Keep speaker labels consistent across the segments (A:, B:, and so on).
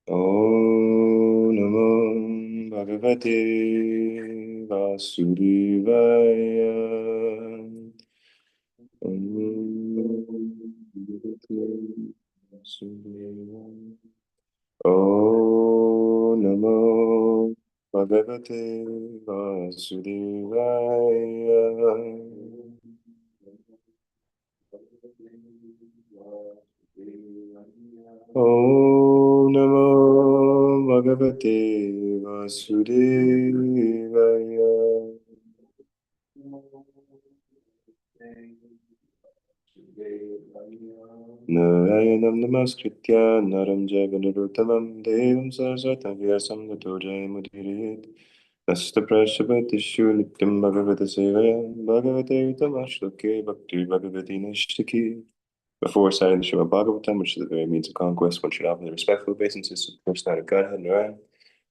A: Om Namo Bhagavate Vasudevaya. Om Bhagavate Vasudevaya. Om Namo Bhagavate Vasudevaya. Om Namo Bhagavate Vasudevaya. Narayanam Namaskritya Naram Jaiva Narottamam Devam Saraswatam Vyasam Tato Jayamudire Nasta Prashabhatishu Nityam Bhagavata Sevaya Bhagavate Utamashloke Bhakti Bhagavati Nishtaki. Before reciting the Srimad Bhagavatam, which is the very means of conquest, one should offer the respectful obeisances to the personality of Godhead Narayan,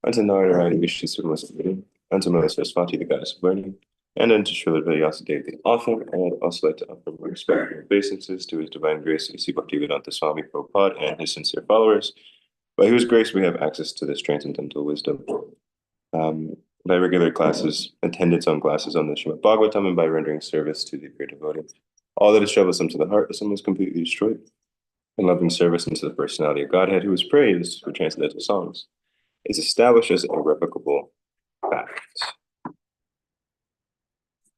A: unto Narayana Vishnu Sudamasavati, unto Mother Saraswati, the goddess of learning, and unto Srila Vyasadeva, the author. And I'd also like to offer my respectful obeisances to His Divine Grace, A.C. Bhaktivedanta Swami Prabhupada, and his sincere followers, by whose grace we have access to this transcendental wisdom. By regular classes, attendance on classes on the Srimad Bhagavatam, and by rendering service to the pure devotee. All that is troublesome to the heart, the sun is completely destroyed, and loving service unto the personality of Godhead, who is praised for transcendental songs, is established as irrevocable fact.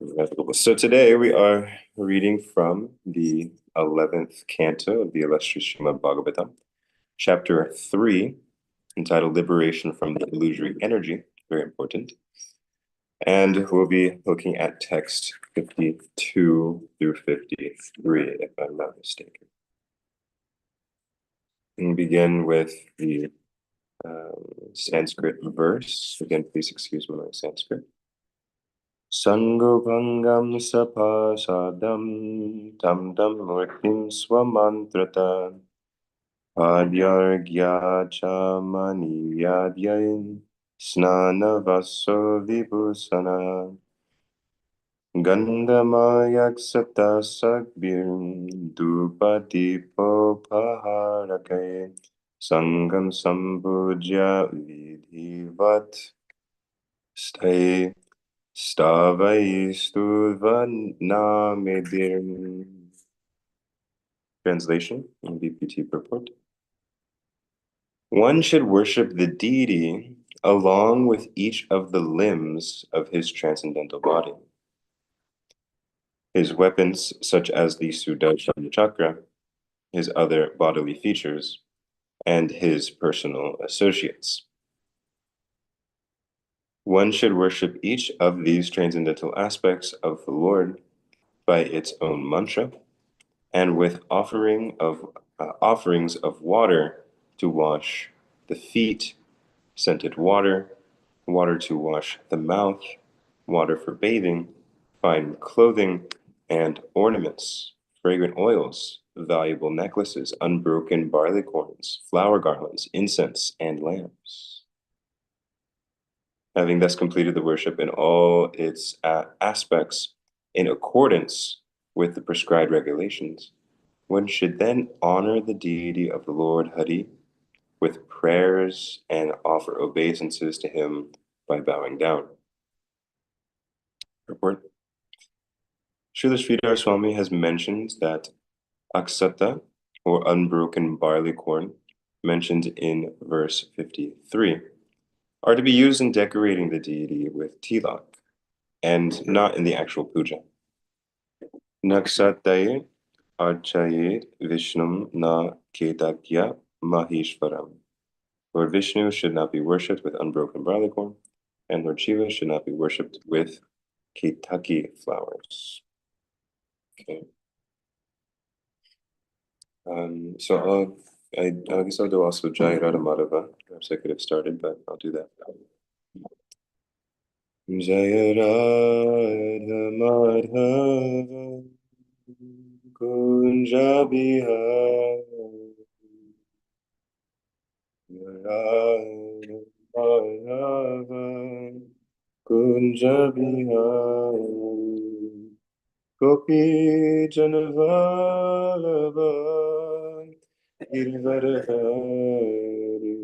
A: Irrevocable. So today we are reading from the 11th canto of the illustrious Srimad Bhagavatam, chapter 3, entitled Liberation from the Illusory Energy, very important. And we'll be looking at text 52 through 53, if I'm not mistaken. And begin with the Sanskrit verse. Again, please excuse my Sanskrit. Sangobhangam sapasadam tam tam murtim swamantrata adyargya chamaniyadyain snanavaso vibhusana gandhamayaksata sagbir dupadipopaharake sangam sambhujya vidhivat stay Stavaistuvanamidir. Translation in BPT purport. One should worship the deity along with each of the limbs of his transcendental body. His weapons, such as the Sudarshana chakra, his other bodily features, and his personal associates. One should worship each of these transcendental aspects of the Lord by its own mantra, and with offerings of water to wash the feet, scented water, water to wash the mouth, water for bathing, fine clothing, and ornaments, fragrant oils, valuable necklaces, unbroken barley corns, flower garlands, incense, and lamps. Having thus completed the worship in all its aspects in accordance with the prescribed regulations, one should then honor the deity of the Lord Hari with prayers and offer obeisances to him by bowing down. Report. Srila Sridhar Swami has mentioned that aksata, or unbroken barley corn, mentioned in verse 53, are to be used in decorating the deity with tilak, and not in the actual puja. Naksataye archayet vishnum na ketakya maheshwaram. Lord Vishnu should not be worshipped with unbroken barley corn, and Lord Shiva should not be worshipped with Ketaki flowers. Okay. I guess I'll do also Jai Radha Madhava. Perhaps I could have started, but I'll do that. Jai Radha Madhava Kunja Bihari Radha Madhava Kunja Bihari Gopi Janavallabha Girivardhari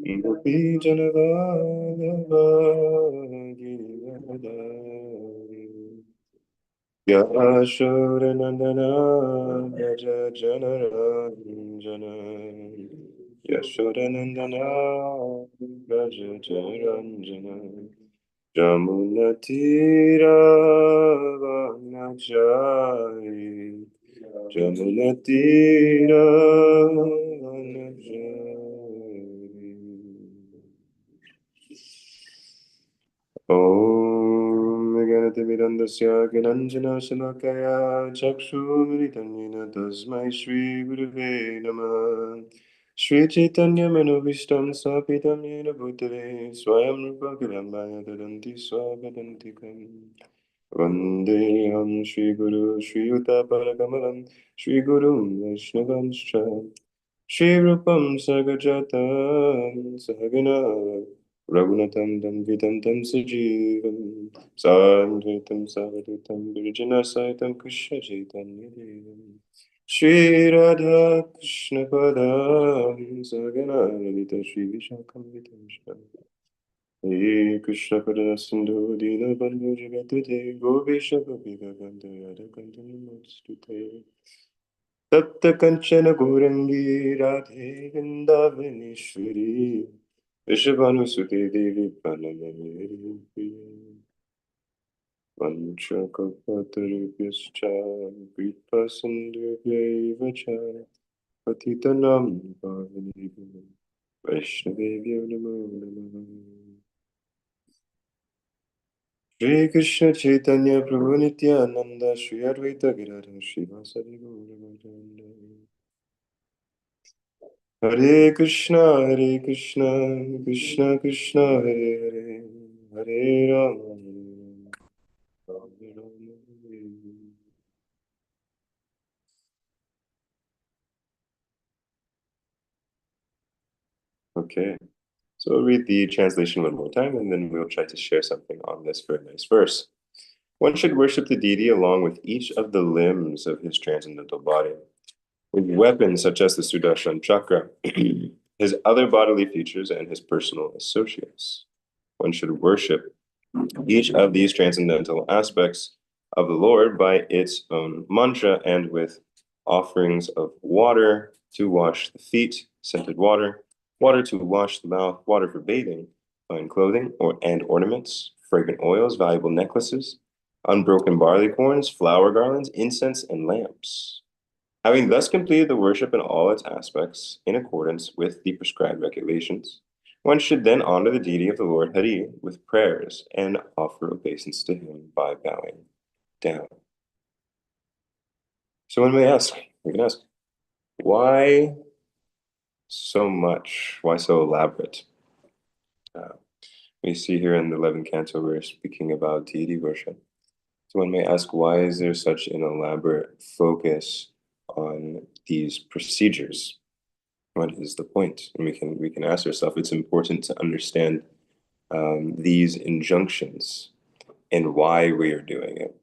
A: Gopi Janavallabha Yashodanandana Braja Janaranjana Yashodanandana Braja Janaranjana Jamunatira Vanachari Jamunatira Vanachari Om Ganatimirandasya Gananjana Shalakaya Chakshumritam Yena Tasmai Shri Gurave Namah Shri Chaitanya Manobishtam Sapitam Yena Bhutale Swayam Rupa Kadambaya Dadanti Swagadantikam Vandeham Shri Guru Shri Yuta Paragamalam Shri Guru Vaishnavanscha Shri Rupam Sagajatam Sahagana Raghunatam Danvitam Tam Sajivam Sadvaitam Savadutam Virjana Saitam Krishna Chaitanya Devam Shri Radha Krishna Padam Sagana Lalita Shri Vishakam Vitam Hey Krishna Pada Sindhu Dina Bandhu Jagatute Govisha Gopika Kanta Yada Kanta Namostute Tapta Kanchana Gaurangi Radhe Vrindavaneshwari Vrishabhanusuti Devi Pranamamiri Vanchakalpatarubhyascha Kripa Sindhubhyaiva Cha Patitanam Pavanebhyo Vaishnavebhyo Namo Namaha Shri Krishna Chaitanya Prabhu Nityananda Shri Advaita Gadadhar Srivasadi Gaura Hare Krishna, Krishna Krishna, Hare Hare, Hare Rama, Rama Rama, Hare Hare. Okay, so we'll read the translation one more time and then we'll try to share something on this very nice verse. One should worship the deity along with each of the limbs of his transcendental body, with weapons such as the Sudarshan Chakra, his other bodily features, and his personal associates. One should worship each of these transcendental aspects of the Lord by its own mantra and with offerings of water to wash the feet, scented water, water to wash the mouth, water for bathing, fine clothing and ornaments, fragrant oils, valuable necklaces, unbroken barley corns, flower garlands, incense, and lamps. Having thus completed the worship in all its aspects in accordance with the prescribed regulations, one should then honor the deity of the Lord Hari with prayers and offer obeisance to him by bowing down. So one may ask, we can ask, why so much? Why so elaborate? We see here in the 11th canto, we're speaking about deity worship. So one may ask, why is there such an elaborate focus on these procedures? What is the point? And we can ask ourselves, it's important to understand these injunctions and why we are doing it.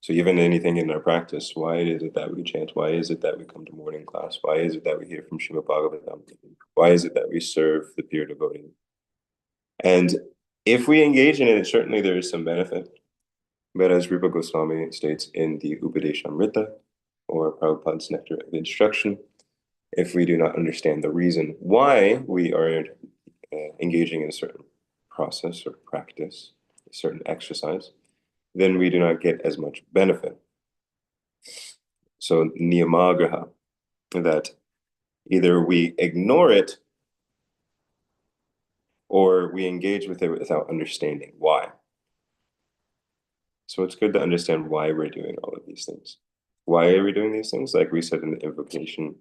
A: So even anything in our practice, why is it that we chant? Why is it that we come to morning class? Why is it that we hear from Srimad Bhagavatam? Why is it that we serve the pure devotee? And if we engage in it, certainly there is some benefit. But as Rupa Goswami states in the Upadeshamrita, or Prabhupada's Nectar of Instruction, if we do not understand the reason why we are engaging in a certain process or practice, a certain exercise, then we do not get as much benefit. So niyamagraha, that either we ignore it or we engage with it without understanding why. So it's good to understand why we're doing all of these things. Why are we doing these things? Like we said in the invocation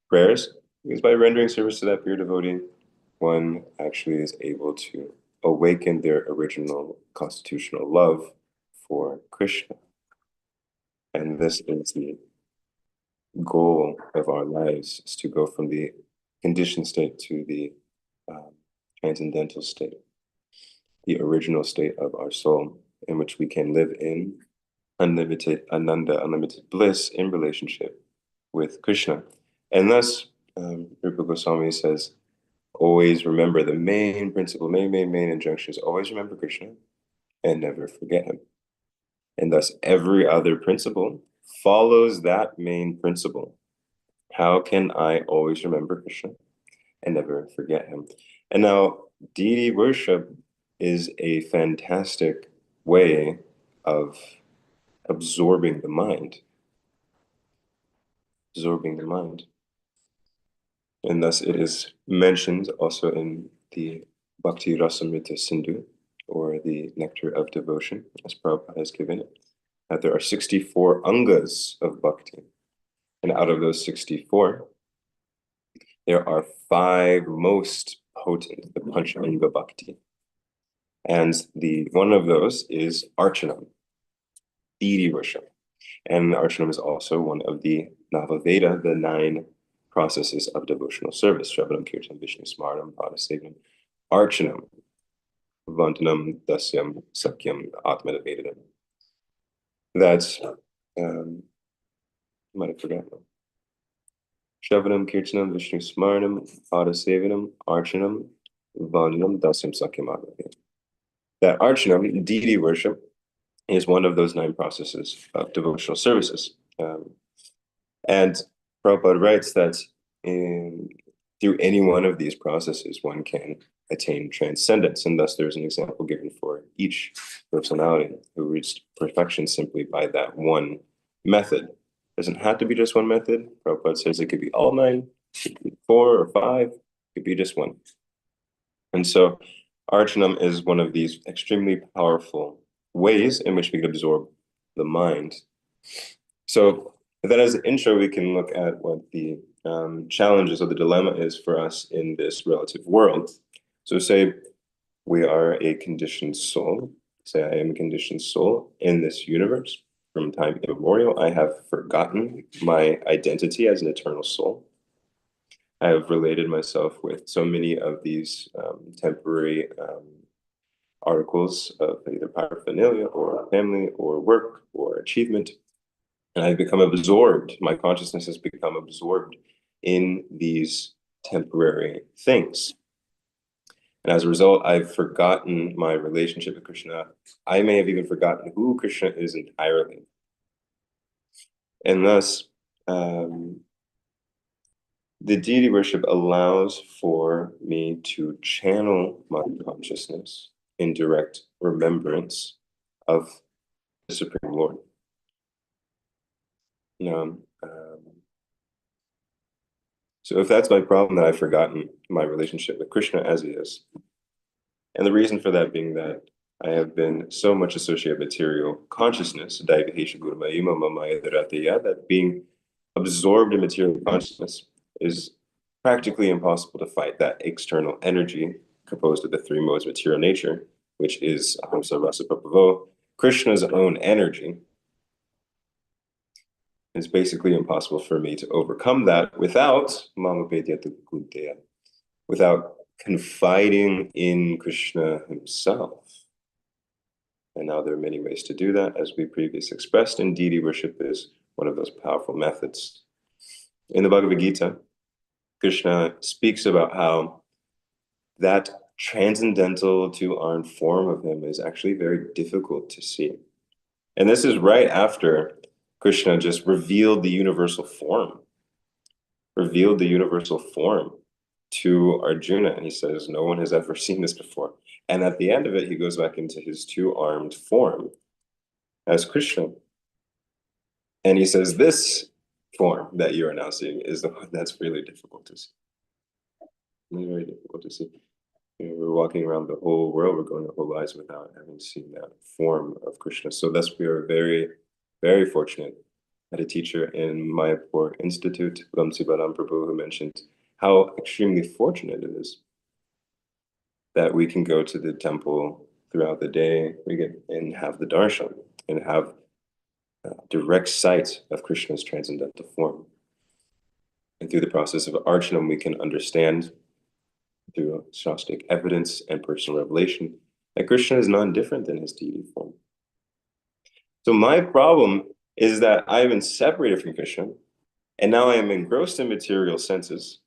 A: prayers, because by rendering service to that pure devotee, one actually is able to awaken their original constitutional love for Krishna. And this is the goal of our lives, is to go from the conditioned state to the transcendental state, the original state of our soul, in which we can live in unlimited ananda, unlimited bliss in relationship with Krishna. And thus, Rupa Goswami says, always remember the main principle, main injunction is always remember Krishna and never forget him. And thus every other principle follows that main principle. How can I always remember Krishna and never forget him? And now deity worship is a fantastic way of absorbing the mind. And thus it is mentioned also in the Bhakti Rasamrita Sindhu, or the Nectar of Devotion, as Prabhupada has given it, that there are 64 angas of bhakti. And out of those 64, there are 5 most potent, the Pancha Anga Bhakti. And the one of those is Archanam, deity worship. And Archanam is also one of the Navaveda, the 9 processes of devotional service. Shravanam, Kirtanam, Vishnu Smaranam, Padasevanam, Archanam, Vandanam, Dasyam, Sakyam, Atmanavedam. That's, might have forgotten them. Shravanam, Kirtanam, Vishnu Smaranam, Padasevanam, Archanam, Vandanam, Dasyam, Sakyam, Atmanavedam. That Archanam, deity worship, is one of those 9 processes of devotional services. And Prabhupada writes that through any one of these processes, one can attain transcendence. And thus there's an example given for each personality who reached perfection simply by that one method. It doesn't have to be just one method. Prabhupada says it could be all 9, it could be 4 or 5, it could be just one. And so Archanam is one of these extremely powerful ways in which we can absorb the mind. So then as an intro, we can look at what the challenges or the dilemma is for us in this relative world. So say we are a conditioned soul. Say I am a conditioned soul in this universe. From time immemorial, I have forgotten my identity as an eternal soul. I have related myself with so many of these temporary articles of either paraphernalia or family or work or achievement. And I've become absorbed. My consciousness has become absorbed in these temporary things. And as a result, I've forgotten my relationship with Krishna. I may have even forgotten who Krishna is entirely. And thus, the deity worship allows for me to channel my consciousness in direct remembrance of the Supreme Lord. So if that's my problem, that I've forgotten my relationship with Krishna as he is, and the reason for that being that I have been so much associated with material consciousness, that being absorbed in material consciousness is practically impossible to fight that external energy composed of the 3 modes of material nature, which is Ahamsa Rasa Prabhavo, Krishna's own energy. It's basically impossible for me to overcome that without without confiding in Krishna himself. And now there are many ways to do that, as we previously expressed, and deity worship is one of those powerful methods. In the Bhagavad Gita, Krishna speaks about how that transcendental 2-armed form of him is actually very difficult to see. And this is right after Krishna just revealed the universal form to Arjuna. And he says, no one has ever seen this before. And at the end of it, he goes back into his 2-armed form as Krishna. And he says, this form that you are now seeing is the one that's really difficult to see. Very difficult to see. We're walking around the whole world, we're going our whole lives without having seen that form of Krishna. So thus we are very, very fortunate. I had a teacher in Mayapur Institute, Vamsibaram Prabhu, who mentioned how extremely fortunate it is that we can go to the temple throughout the day, and have the darshan and have direct sight of Krishna's transcendental form. And through the process of archanam, we can understand through Shastric evidence and personal revelation that Krishna is none different than his deity form. So my problem is that I've been separated from Krishna, and now I am engrossed in material senses,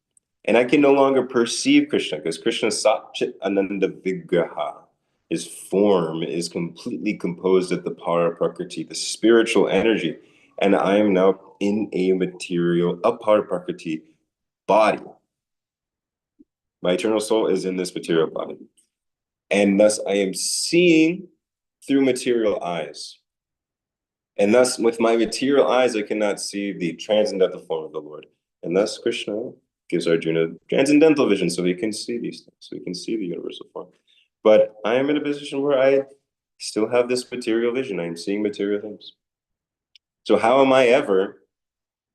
A: And I can no longer perceive Krishna because Krishna Sat Chit Ananda Vigraha. His form is completely composed of the para prakriti, the spiritual energy. And I am now in a material, apara prakriti body. My eternal soul is in this material body. And thus I am seeing through material eyes. And thus, with my material eyes, I cannot see the transcendental form of the Lord. And thus, Krishna gives Arjuna transcendental vision so he can see these things, so he can see the universal form. But I am in a position where I still have this material vision. I am seeing material things. So how am I ever,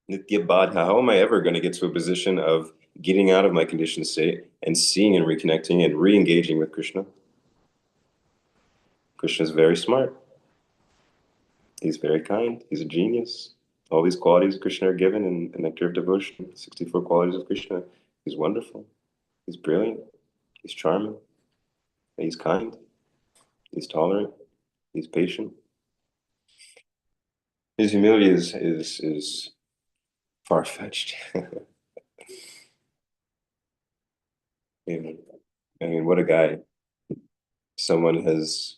A: Nitya Badha, how am I ever going to get to a position of getting out of my conditioned state and seeing and reconnecting and re-engaging with Krishna? Krishna is very smart. He's very kind. He's a genius. All these qualities of Krishna are given in Nectar of Devotion, 64 qualities of Krishna. He's wonderful. He's brilliant. He's charming. He's kind. He's tolerant. He's patient. His humility is far-fetched. I mean, what a guy. Someone has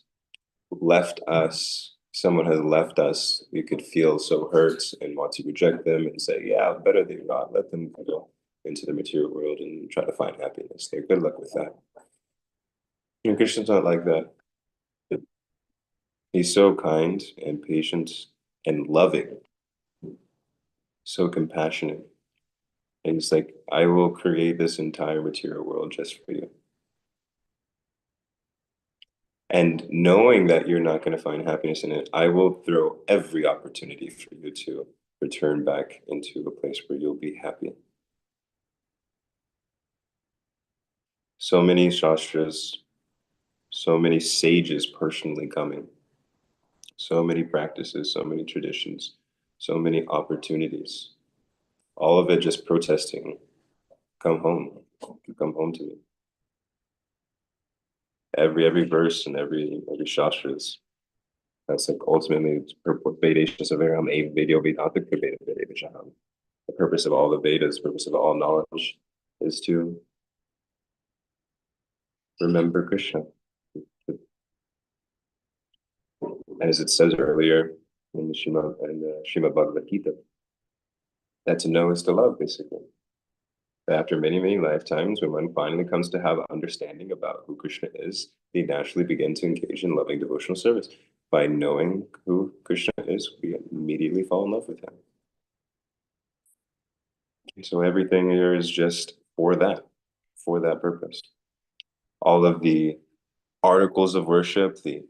A: someone has left us, we could feel so hurt and want to reject them and say, yeah, better they not. Let them go into the material world and try to find happiness. They're good luck with that. You know, Krishna's not like that. He's so kind and patient and loving, so compassionate. And he's like, I will create this entire material world just for you. And knowing that you're not going to find happiness in it, I will throw every opportunity for you to return back into a place where you'll be happy. So many shastras, so many sages personally coming, so many practices, so many traditions, so many opportunities, all of it just protesting, come home to me. Every verse and every shastras. That's like ultimately the purpose of all the Vedas, the purpose of all knowledge is to remember Krishna. And as it says earlier in the Srimad Bhagavad Gita, that to know is to love, basically. After many, many lifetimes, when one finally comes to have understanding about who Krishna is, they naturally begin to engage in loving devotional service. By knowing who Krishna is, we immediately fall in love with him. So everything here is just for that purpose. All of the articles of worship, the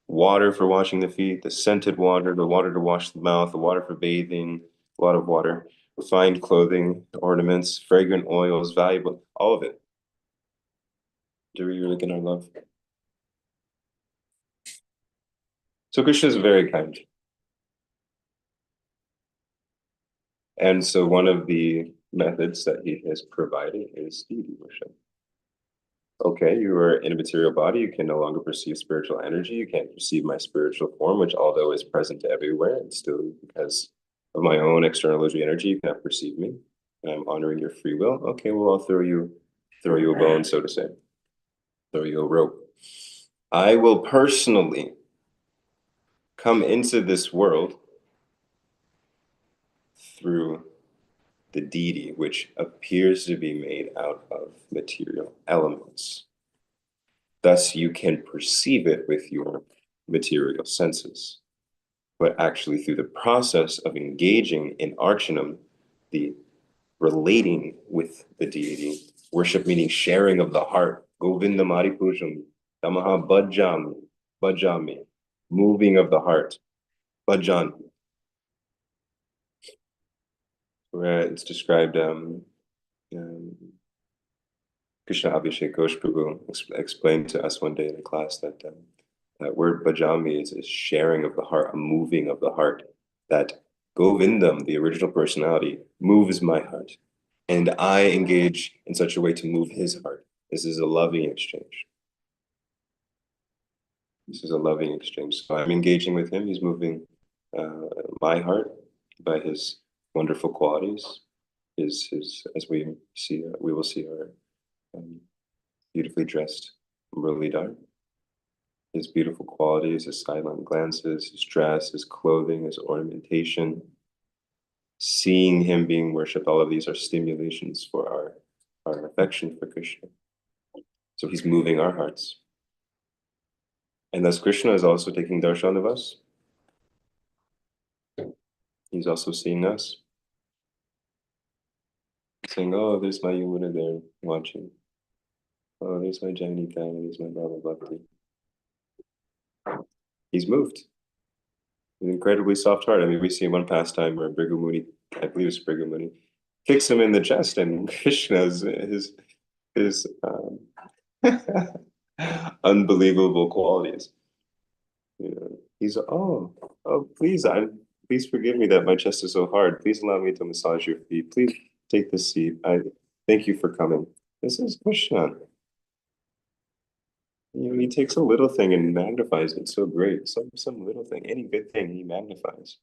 A: water for washing the feet, the scented water, the water to wash the mouth, the water for bathing, a lot of water, refined clothing, ornaments, fragrant oils, valuable, all of it. Do we really get our love? So Krishna is very kind. And so one of the methods that he has provided is deity worship. Okay, you are in a material body, you can no longer perceive spiritual energy, you can't perceive my spiritual form, which although is present everywhere, and still because of my own external illusory energy, you cannot perceive me. And I'm honoring your free will. Okay, well, I'll throw you a bone, so to say. Throw you a rope. I will personally come into this world through the deity, which appears to be made out of material elements. Thus, you can perceive it with your material senses. But actually, through the process of engaging in archanam, the relating with the deity, worship meaning sharing of the heart, Govinda Maripujam, Tamaha Bhajami, moving of the heart, Bhajan, where it's described, Krishna Abhishek Ghosh Prabhu explained to us one day in a class that that word bhajami is a sharing of the heart, a moving of the heart. That Govindam, the original personality, moves my heart. And I engage in such a way to move his heart. This is a loving exchange. This is a loving exchange. So I'm engaging with him. He's moving my heart by his wonderful qualities. his as we will see our beautifully dressed Muralidhar, his beautiful qualities, his silent glances, his dress, his clothing, his ornamentation. Seeing him being worshipped, all of these are stimulations for our affection for Krishna. So he's moving our hearts. And thus Krishna is also taking darshan of us. He's also seeing us, saying, oh, there's my Yamuna there watching. Oh, there's my Jainika, there's my Baba Bhakti. He's moved. An incredibly soft heart. I mean, we see one pastime where Bhrigu Muni, I believe it's Bhrigu Muni, kicks him in the chest, and Krishna's his unbelievable qualities. You know, he's please forgive me that my chest is so hard. Please allow me to massage your feet. Please take this seat. I thank you for coming. This is Krishna. You know, he takes a little thing and magnifies it so great. Some little thing, any good thing he magnifies.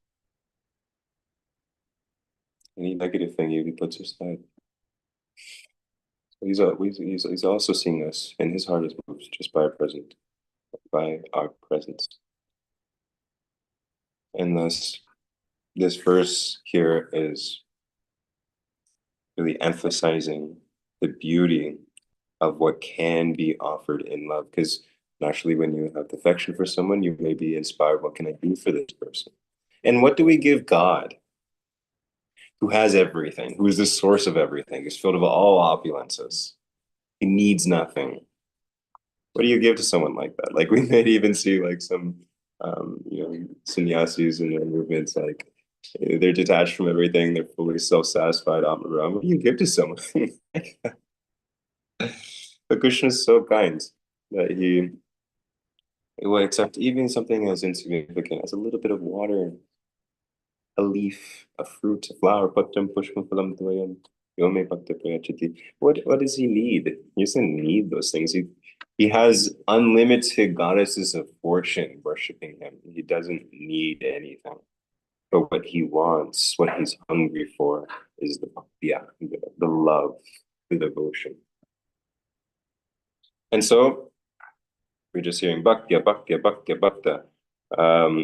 A: Any negative thing he puts aside. He's also seeing us, and his heart is moved just by our presence. And thus, this verse here is really emphasizing the beauty of what can be offered in love. Because naturally, when you have affection for someone, you may be inspired, what can I do for this person? And what do we give God, who has everything, who is the source of everything, is filled with all opulences? He needs nothing. What do you give to someone like that? Like we may even see like some, sannyasis in their movements, like they're detached from everything. They're fully self-satisfied. What do you give to someone? But Krishna is so kind that he will accept even something as insignificant as a little bit of water, a leaf, a fruit, a flower. Patram pushpam phalam dvayam yome bhakta prayachati. What does he need? He doesn't need those things. He has unlimited goddesses of fortune worshiping him. He doesn't need anything. But what he wants, what he's hungry for, is the love, the devotion. And so we're just hearing bhaktya, bhaktya, bhaktya, bhakta,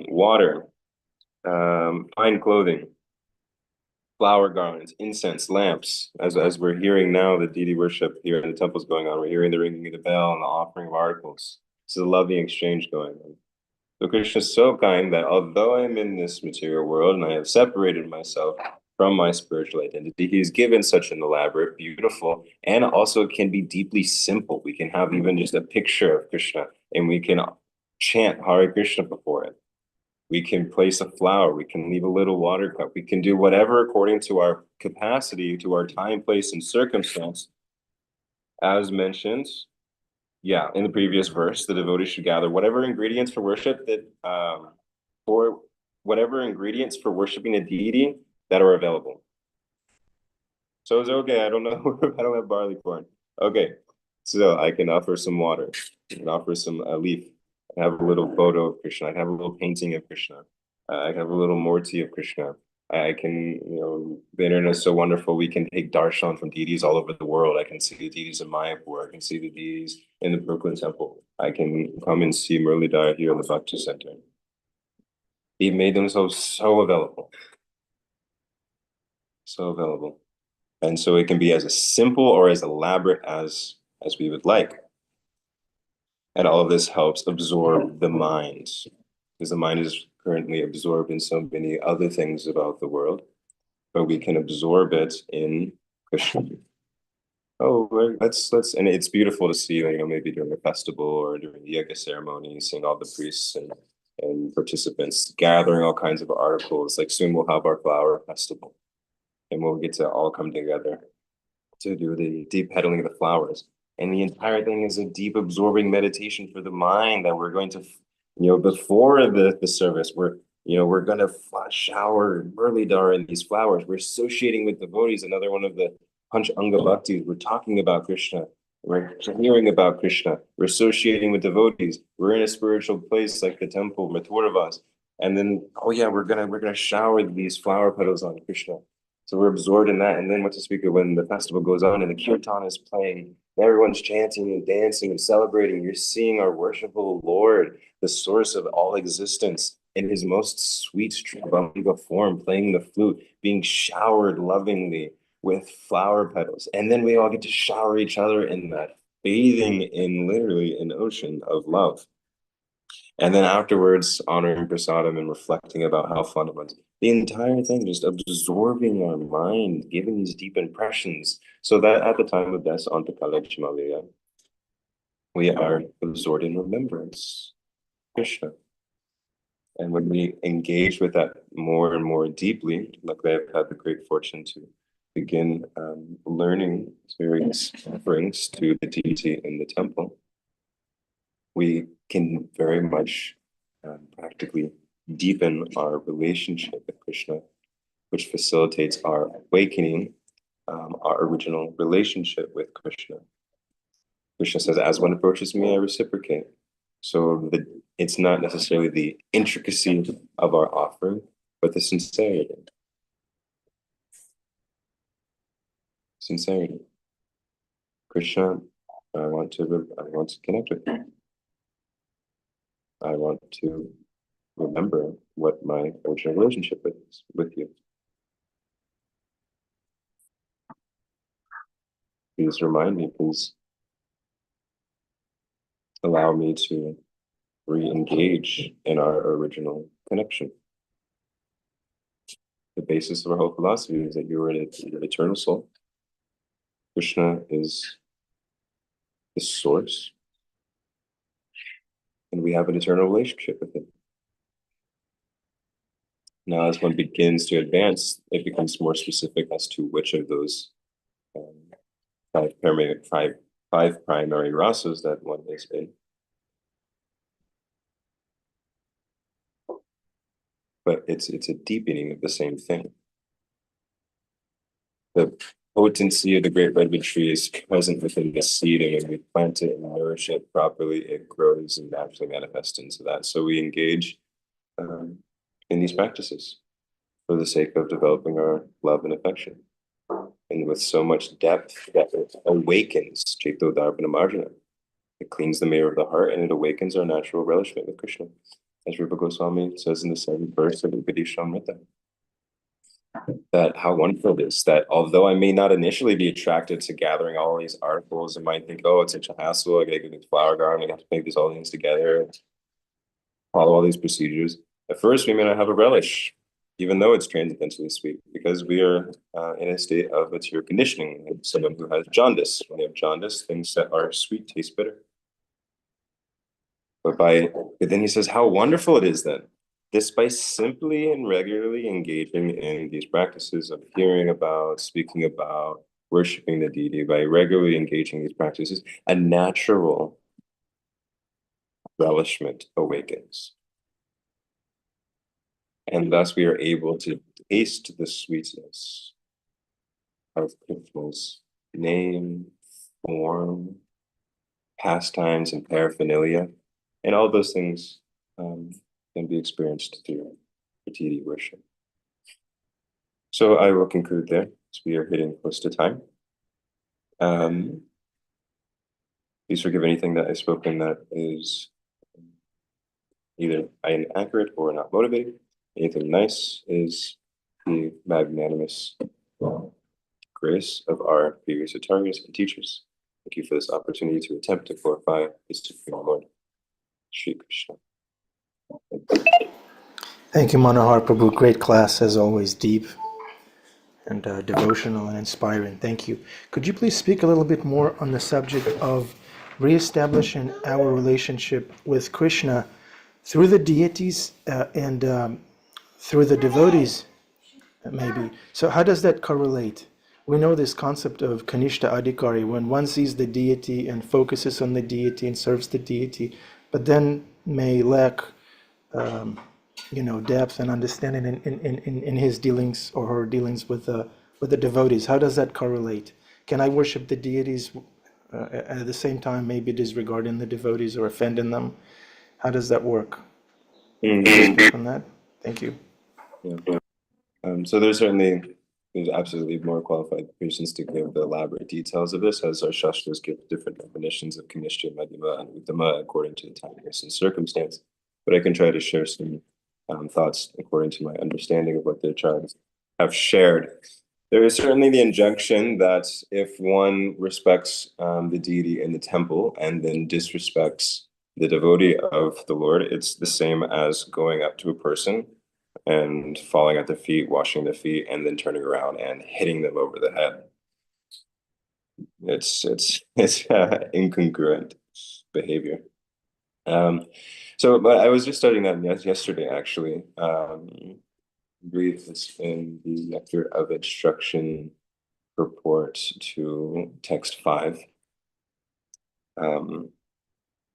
A: water, fine clothing, flower garlands, incense, lamps. As we're hearing now, the deity worship here in the temple's going on. We're hearing the ringing of the bell and the offering of articles. This is a loving exchange going on. So Krishna is so kind that although I'm in this material world and I have separated myself from my spiritual identity, he's given such an elaborate, beautiful, and also can be deeply simple. We can have even just a picture of Krishna and we can chant Hare Krishna before it. We can place a flower, we can leave a little water cup, we can do whatever according to our capacity, to our time, place, and circumstance. As mentioned, in the previous verse, the devotee should gather whatever ingredients for worship or whatever ingredients for worshiping a deity that are available. So it's okay, I don't know, I don't have barley corn. Okay, so I can offer some water, I can offer some leaf, I have a little photo of Krishna, I have a little painting of Krishna, I have a little murti of Krishna. I can, the internet is so wonderful. We can take darshan from deities all over the world. I can see the deities in Mayapur. I can see the deities in the Brooklyn Temple. I can come and see Muralidhar here in the Bhakti Center. He made themselves so available. So available. And so it can be as simple or as elaborate as we would like. And all of this helps absorb the mind, because the mind is currently absorbed in so many other things about the world, but we can absorb it in Krishna. Oh, let's, and it's beautiful to see, maybe during a festival or during the yoga ceremony, seeing all the priests and participants gathering all kinds of articles. Like soon we'll have our flower festival, and we'll get to all come together to do the deep peddling of the flowers. And the entire thing is a deep absorbing meditation for the mind that we're going to, before the service, we're going to shower Muralidhar in these flowers. We're associating with devotees. Another one of the Panch Anga Bhaktis. We're talking about Krishna. We're hearing about Krishna. We're associating with devotees. We're in a spiritual place like the temple, Mathuravas. And then, we're gonna shower these flower petals on Krishna. So we're absorbed in that. And then what to speak of when the festival goes on and the kirtan is playing, and everyone's chanting and dancing and celebrating. You're seeing our worshipful Lord, the source of all existence, in his most sweet Tribhanga form, playing the flute, being showered lovingly with flower petals. And then we all get to shower each other in that, bathing in literally an ocean of love. And then afterwards, honoring prasadam and reflecting about how fun it was. The entire thing just absorbing our mind, giving these deep impressions, so that at the time of Dasa Antakala Chimalaya, we are absorbed in remembrance, Krishna. And when we engage with that more and more deeply, like I've had the great fortune to begin learning various offerings to the deity in the temple, we can very much practically deepen our relationship with Krishna, which facilitates our awakening, our original relationship with Krishna. Krishna says, as one approaches me, I reciprocate. So it's not necessarily the intricacy of our offering, but the sincerity. Sincerity. Krishna, I want to connect with you. I want to remember what my original relationship is with you. Please remind me, please allow me to re-engage in our original connection. The basis of our whole philosophy is that you are an eternal soul. Krishna is the source, and we have an eternal relationship with him. Now, as one begins to advance, it becomes more specific as to which of those five primary rasas that one is in. But it's a deepening of the same thing. The potency of the great redwood tree is present within the seed, and when we plant it and nourish it properly, it grows and naturally manifests into that. So we engage in these practices for the sake of developing our love and affection. And with so much depth that it awakens Chaito Dharpana Marjana. It cleans the mirror of the heart and it awakens our natural relishment with Krishna. As Rupa Goswami says in the 7th verse of Upadeshamrita, that how wonderful it is that although I may not initially be attracted to gathering all these articles and might think, oh, it's such a hassle, I gotta get a flower garden, I have to make these all things together, follow all these procedures. At first, we may not have a relish, even though it's transcendentally sweet, because we are in a state of material conditioning. Like someone who has jaundice. When they have jaundice, things that are sweet taste bitter. But then he says, how wonderful it is then, this by simply and regularly engaging in these practices of hearing about, speaking about, worshiping the deity, by regularly engaging in these practices, a natural relishment awakens. And thus we are able to taste the sweetness of Krishna's name, form, pastimes, and paraphernalia. And all those things can be experienced through deity worship. So I will conclude there, as we are hitting close to time. Please forgive anything that I've spoken that is either inaccurate or not motivated. Anything nice is the magnanimous grace of our previous acharyas and teachers. Thank you for this opportunity to attempt to glorify the Supreme Lord, Shri Krishna.
B: Thank you, Manohar Prabhu. Great class, as always, deep and devotional and inspiring. Thank you. Could you please speak a little bit more on the subject of reestablishing our relationship with Krishna through the deities and through the devotees, maybe? So how does that correlate? We know this concept of Kanishta Adhikari, when one sees the deity and focuses on the deity and serves the deity, but then may lack depth and understanding in his dealings or her dealings with the devotees. How does that correlate? Can I worship the deities at the same time, maybe disregarding the devotees or offending them? How does that work? Can you speak on that? Thank you.
A: Yeah. So there's certainly There's absolutely more qualified persons to give the elaborate details of this, as our Shastras give different definitions of Kanishta, Madhyama, and Uttama according to the timeliness and circumstance. But I can try to share some thoughts according to my understanding of what the tribes have shared. There is certainly the injunction that if one respects the deity in the temple and then disrespects the devotee of the Lord, it's the same as going up to a person and falling at their feet, washing their feet, and then turning around and hitting them over the head. It's incongruent behavior. But I was just studying that yesterday, actually. Read this in the Nectar of Instruction report to text 5,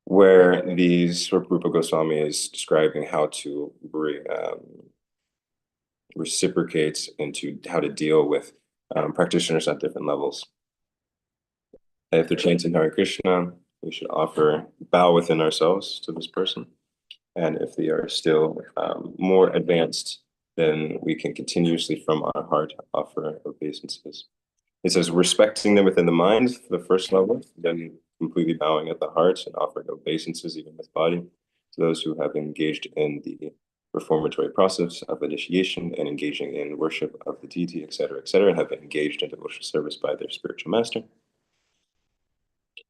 A: where Rupa Goswami is describing how to reciprocate into how to deal with practitioners at different levels. If they're chanting Hare Krishna, we should bow within ourselves to this person. And if they are still more advanced, then we can continuously from our heart offer obeisances. It says respecting them within the mind, the first level, then completely bowing at the heart and offering obeisances even with body to those who have engaged in the reformatory process of initiation and engaging in worship of the deity, etc., and have been engaged in devotional service by their spiritual master.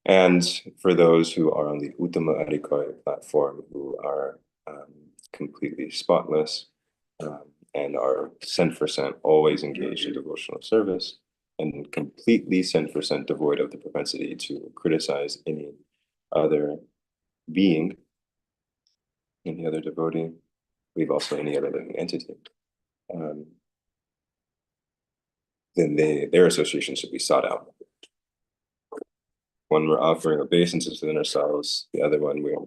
A: And for those who are on the Uttama Adhikari platform, who are completely spotless and are 100% always engaged in devotional service and completely 100% devoid of the propensity to criticize any other being, any other devotee, believe also any other living entity, then their association should be sought out. One, we're offering obeisances within ourselves. The other one, we're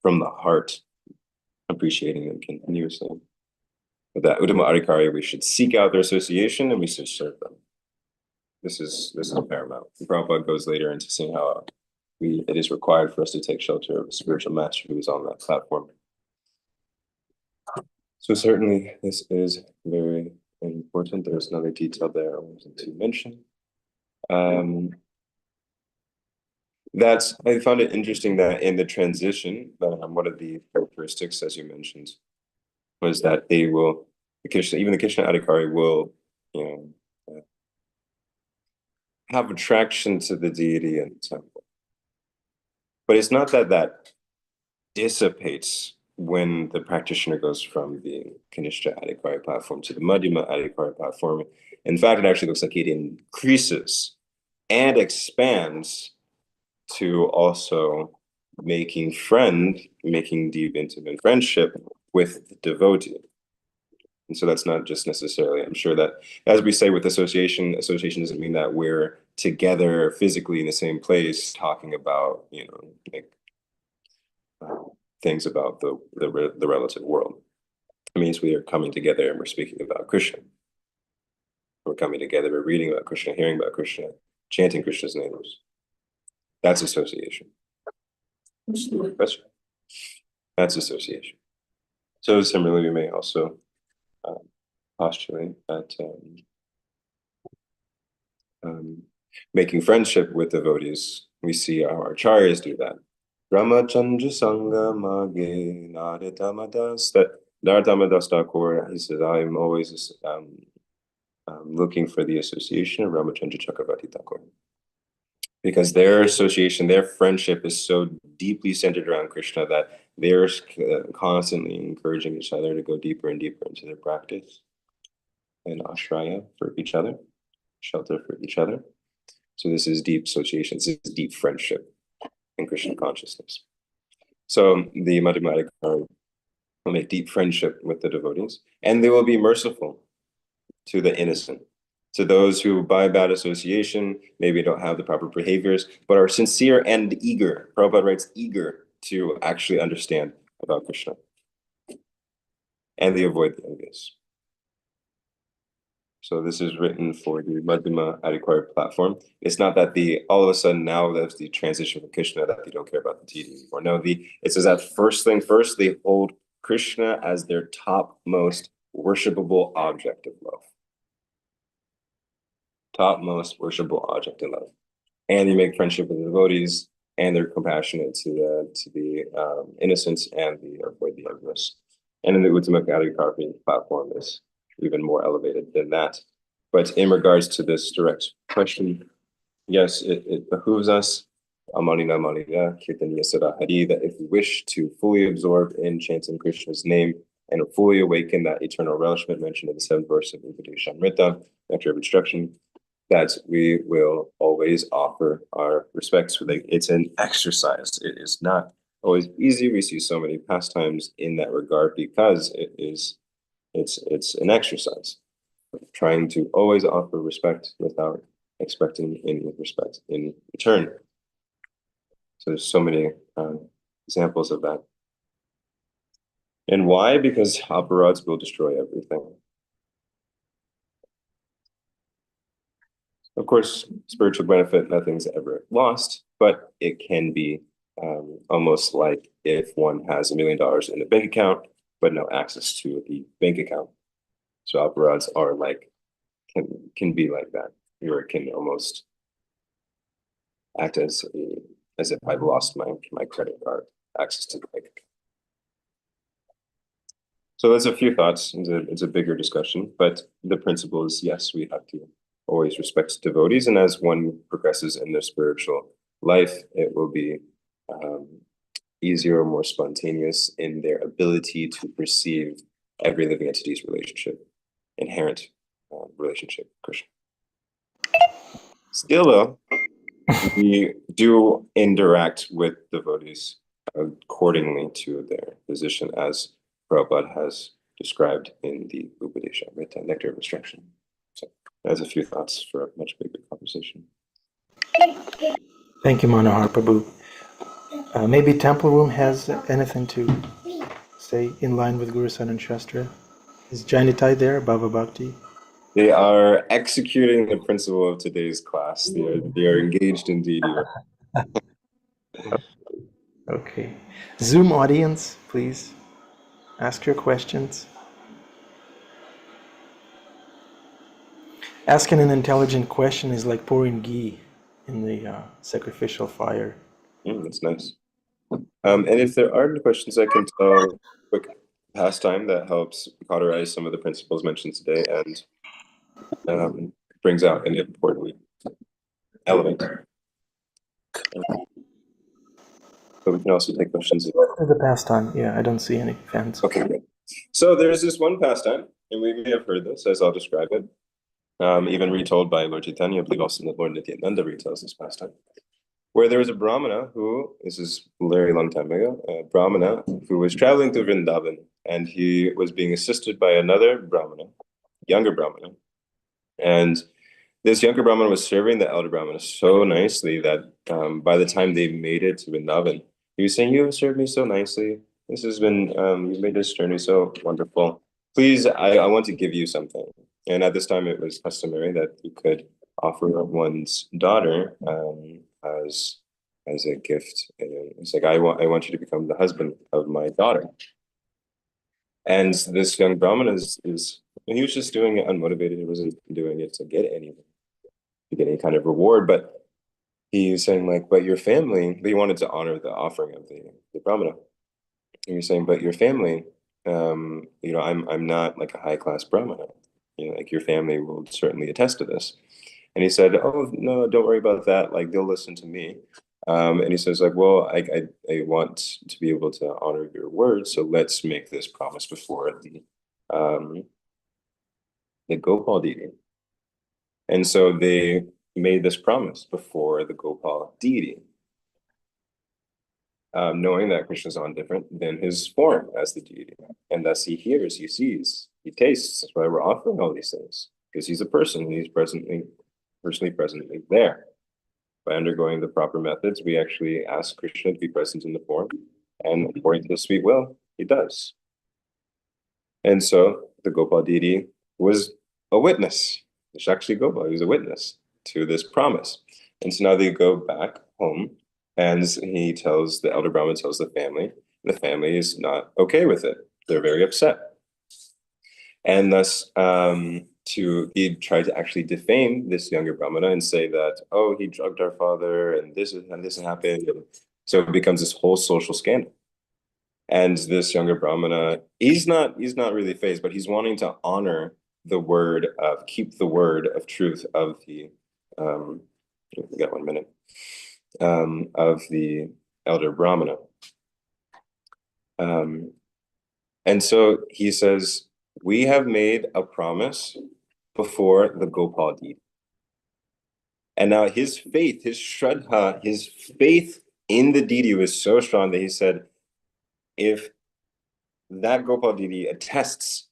A: from the heart appreciating them continuously. With that Uttama Adhikari, we should seek out their association and we should serve them. This is paramount. Prabhupada goes later into seeing how it is required for us to take shelter of a spiritual master who is on that platform. So certainly this is very important. There's another detail there I wanted to mention. I found it interesting that in the transition, one of the characteristics, as you mentioned, was that even the Krishna Adhikari will, have attraction to the deity in the temple. But it's not that dissipates when the practitioner goes from the Kanishta Adhikari platform to the Madhyama Adhikari platform. In fact, it actually looks like it increases and expands to also making deep intimate friendship with the devotee. And so that's not just necessarily, I'm sure that, as we say with association doesn't mean that we're together physically in the same place talking about, things about the relative world. It means we are coming together and we're speaking about Krishna. We're coming together, we're reading about Krishna, hearing about Krishna, chanting Krishna's names. That's association. That's association. So similarly, we may also postulate that making friendship with devotees, we see our acharyas do that. Ramachandra Sangha Mage Naradamadas. That Naradamadas Thakur, he says, I'm always looking for the association of Ramachandra Chakravarti Thakur. Because their association, their friendship is so deeply centered around Krishna that they're constantly encouraging each other to go deeper and deeper into their practice and ashraya for each other, shelter for each other. So this is deep association, this is deep friendship in Krishna consciousness. So the Madhyama Adhikari will make deep friendship with the devotees, and they will be merciful to the innocent. To those who, by bad association, maybe don't have the proper behaviors, but are sincere and eager. Prabhupada writes, eager to actually understand about Krishna. And they avoid the envious. So this is written for the Madhyama Adhikari platform. It's not that all of a sudden now there's the transition from Krishna that they don't care about the deity anymore. No, it says that first thing first, they hold Krishna as their topmost worshipable object of love. topmost worshipable object in love. And you make friendship with the devotees, and they're compassionate to the innocent and the avoid the envious. And in the Uttama Karpi platform is even more elevated than that. But in regards to this direct question, yes, it behooves us, Amanina Manina, Kirtaniya Sada Hari, that if we wish to fully absorb in chanting Krishna's name and fully awaken that eternal relishment mentioned in the seventh verse of Upadeshamrita, Nectar of Instruction, that we will always offer our respects. It's an exercise. It is not always easy. We see so many pastimes in that regard because it's an exercise. Trying to always offer respect without expecting any respect in return. So there's so many examples of that. And why? Because aparadhs will destroy everything. Of course, spiritual benefit, nothing's ever lost, but it can be almost like if one has $1 million in the bank account, but no access to the bank account. So aparadhs are like, can be like that, where it can almost act as if I've lost my credit card access to the bank account. So that's a few thoughts. It's a bigger discussion, but the principle is, yes, we have to always respect devotees, and as one progresses in their spiritual life, it will be easier or more spontaneous in their ability to perceive every living entity's inherent relationship with Krishna. Still, though, we do interact with devotees accordingly to their position, as Prabhupada has described in the Upadeshamrita, Nectar of Instruction. So that's a few thoughts for a much bigger conversation.
B: Thank you, Manohar Prabhu. Maybe Temple Room has anything to say in line with Guru Saran Shastra. Is Janitai there, Bhava Bhakti?
A: They are executing the principle of today's class. They are engaged in deity.
B: Okay. Zoom audience, please ask your questions. Asking an intelligent question is like pouring ghee in the sacrificial fire.
A: That's nice. And if there are questions, I can tell a quick pastime that helps cauterize some of the principles mentioned today and brings out an important element. But we can also take questions.
B: The pastime, yeah, I don't see any fans.
A: Okay, good. So there's this one pastime, and we may have heard this, as I'll describe it, even retold by Lord Chaitanya. I believe also that Lord Nityananda retells this pastime, where there was a Brahmana who, this is a very long time ago, a Brahmana who was traveling to Vrindavan, and he was being assisted by another Brahmana, younger Brahmana, and this younger Brahmana was serving the elder Brahmana so nicely that by the time they made it to Vrindavan, he was saying, "You have served me so nicely. This has been, you've made this journey so wonderful. Please, I want to give you something." And at this time, it was customary that you could offer one's daughter as a gift. And it's like, I want you to become the husband of my daughter. And this young Brahmana he was just doing it unmotivated. He wasn't doing it to get any kind of reward, but he's saying like, but your family, he wanted to honor the offering of the Brahmana. And he's saying, but your family, I'm not like a high class Brahmana. Like your family will certainly attest to this. And he said, "Oh no, don't worry about that. Like they'll listen to me." And he says, like, well, I want to be able to honor your word, so let's make this promise before the Gopal deity. And so they made this promise before the Gopal deity, knowing that Krishna is on different than his form as the deity. And thus he hears, he sees, he tastes. That's why we're offering all these things, because he's a person and he's personally presently there. By undergoing the proper methods, we actually ask Krishna to be present in the form, and according to his sweet will, he does. And so the Gopal deity was a witness. Shakshi Gopal, he was a witness to this promise. And so now they go back home, and the elder Brahmin tells the family is not okay with it. They're very upset. And thus, he tried to actually defame this younger Brahmana and say that, oh, he drugged our father and this happened. And so it becomes this whole social scandal. And this younger Brahmana, he's not really phased, but he's wanting to honor the word of keep the word of truth of the um we got 1 minute of the elder Brahmana. Um and so he says, we have made a promise before the Gopal deed. And now his faith, his shraddha, his faith in the deity was so strong that he said, if that Gopal deity attests,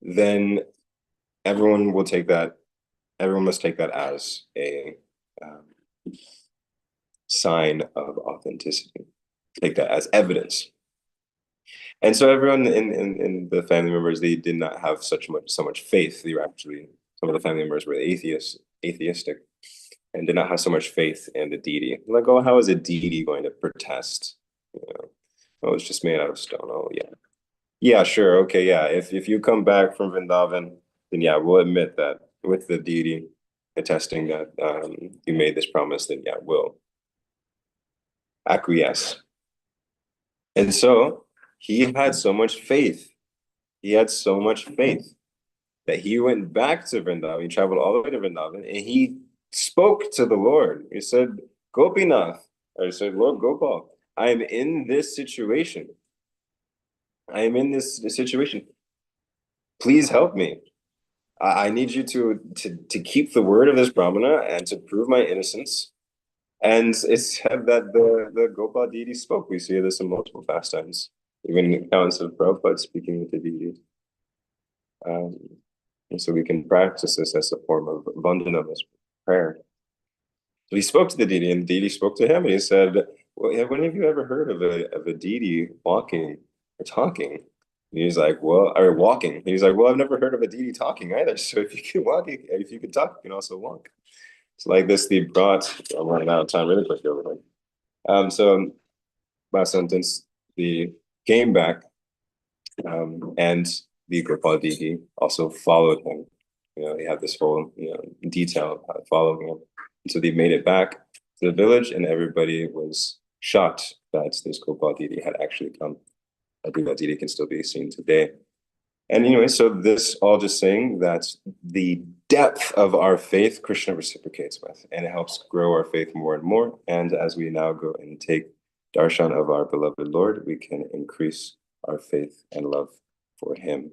A: then everyone will take that, everyone must take that as a um, sign of authenticity, take that as evidence. And so everyone in the family members, they did not have so much faith. They were actually, some of the family members were atheistic, and did not have so much faith in the deity. Like, oh, how is a deity going to protest? You know, oh, it's just made out of stone. Oh, yeah. Yeah, sure. Okay, yeah. If you come back from Vrindavan, then yeah, we'll admit that with the deity attesting that you made this promise, then yeah, we'll acquiesce. And so he had so much faith. He had so much faith that he went back to Vrindavan. He traveled all the way to Vrindavan and he spoke to the Lord. He said, Gopinath, or he said, Lord Gopal, I am in this situation. I am in this situation. Please help me. I need you to keep the word of this Brahmana and to prove my innocence. And it's said that the Gopal deity spoke. We see this in multiple pastimes, even in accounts of Prabhupada speaking with the deity. Um, and so we can practice this as a form of vandana, as prayer. So he spoke to the deity, and the deity spoke to him, and he said, well, when have you ever heard of a deity walking or talking? And he's like, well, or walking. And he's like, well, I've never heard of a deity talking either. So if you can walk, if you can talk, you can also walk. It's like this, they brought, I'm running out of time really quick over here. So last sentence, the came back, and the Gopal deity also followed him. He had this whole, detail of following him. And so they made it back to the village, and everybody was shocked that this Gopal deity had actually come. I think that deity can still be seen today. And anyway, so this all just saying that the depth of our faith, Krishna reciprocates with, and it helps grow our faith more and more. And as we now go and take darshan of our beloved Lord, we can increase our faith and love for him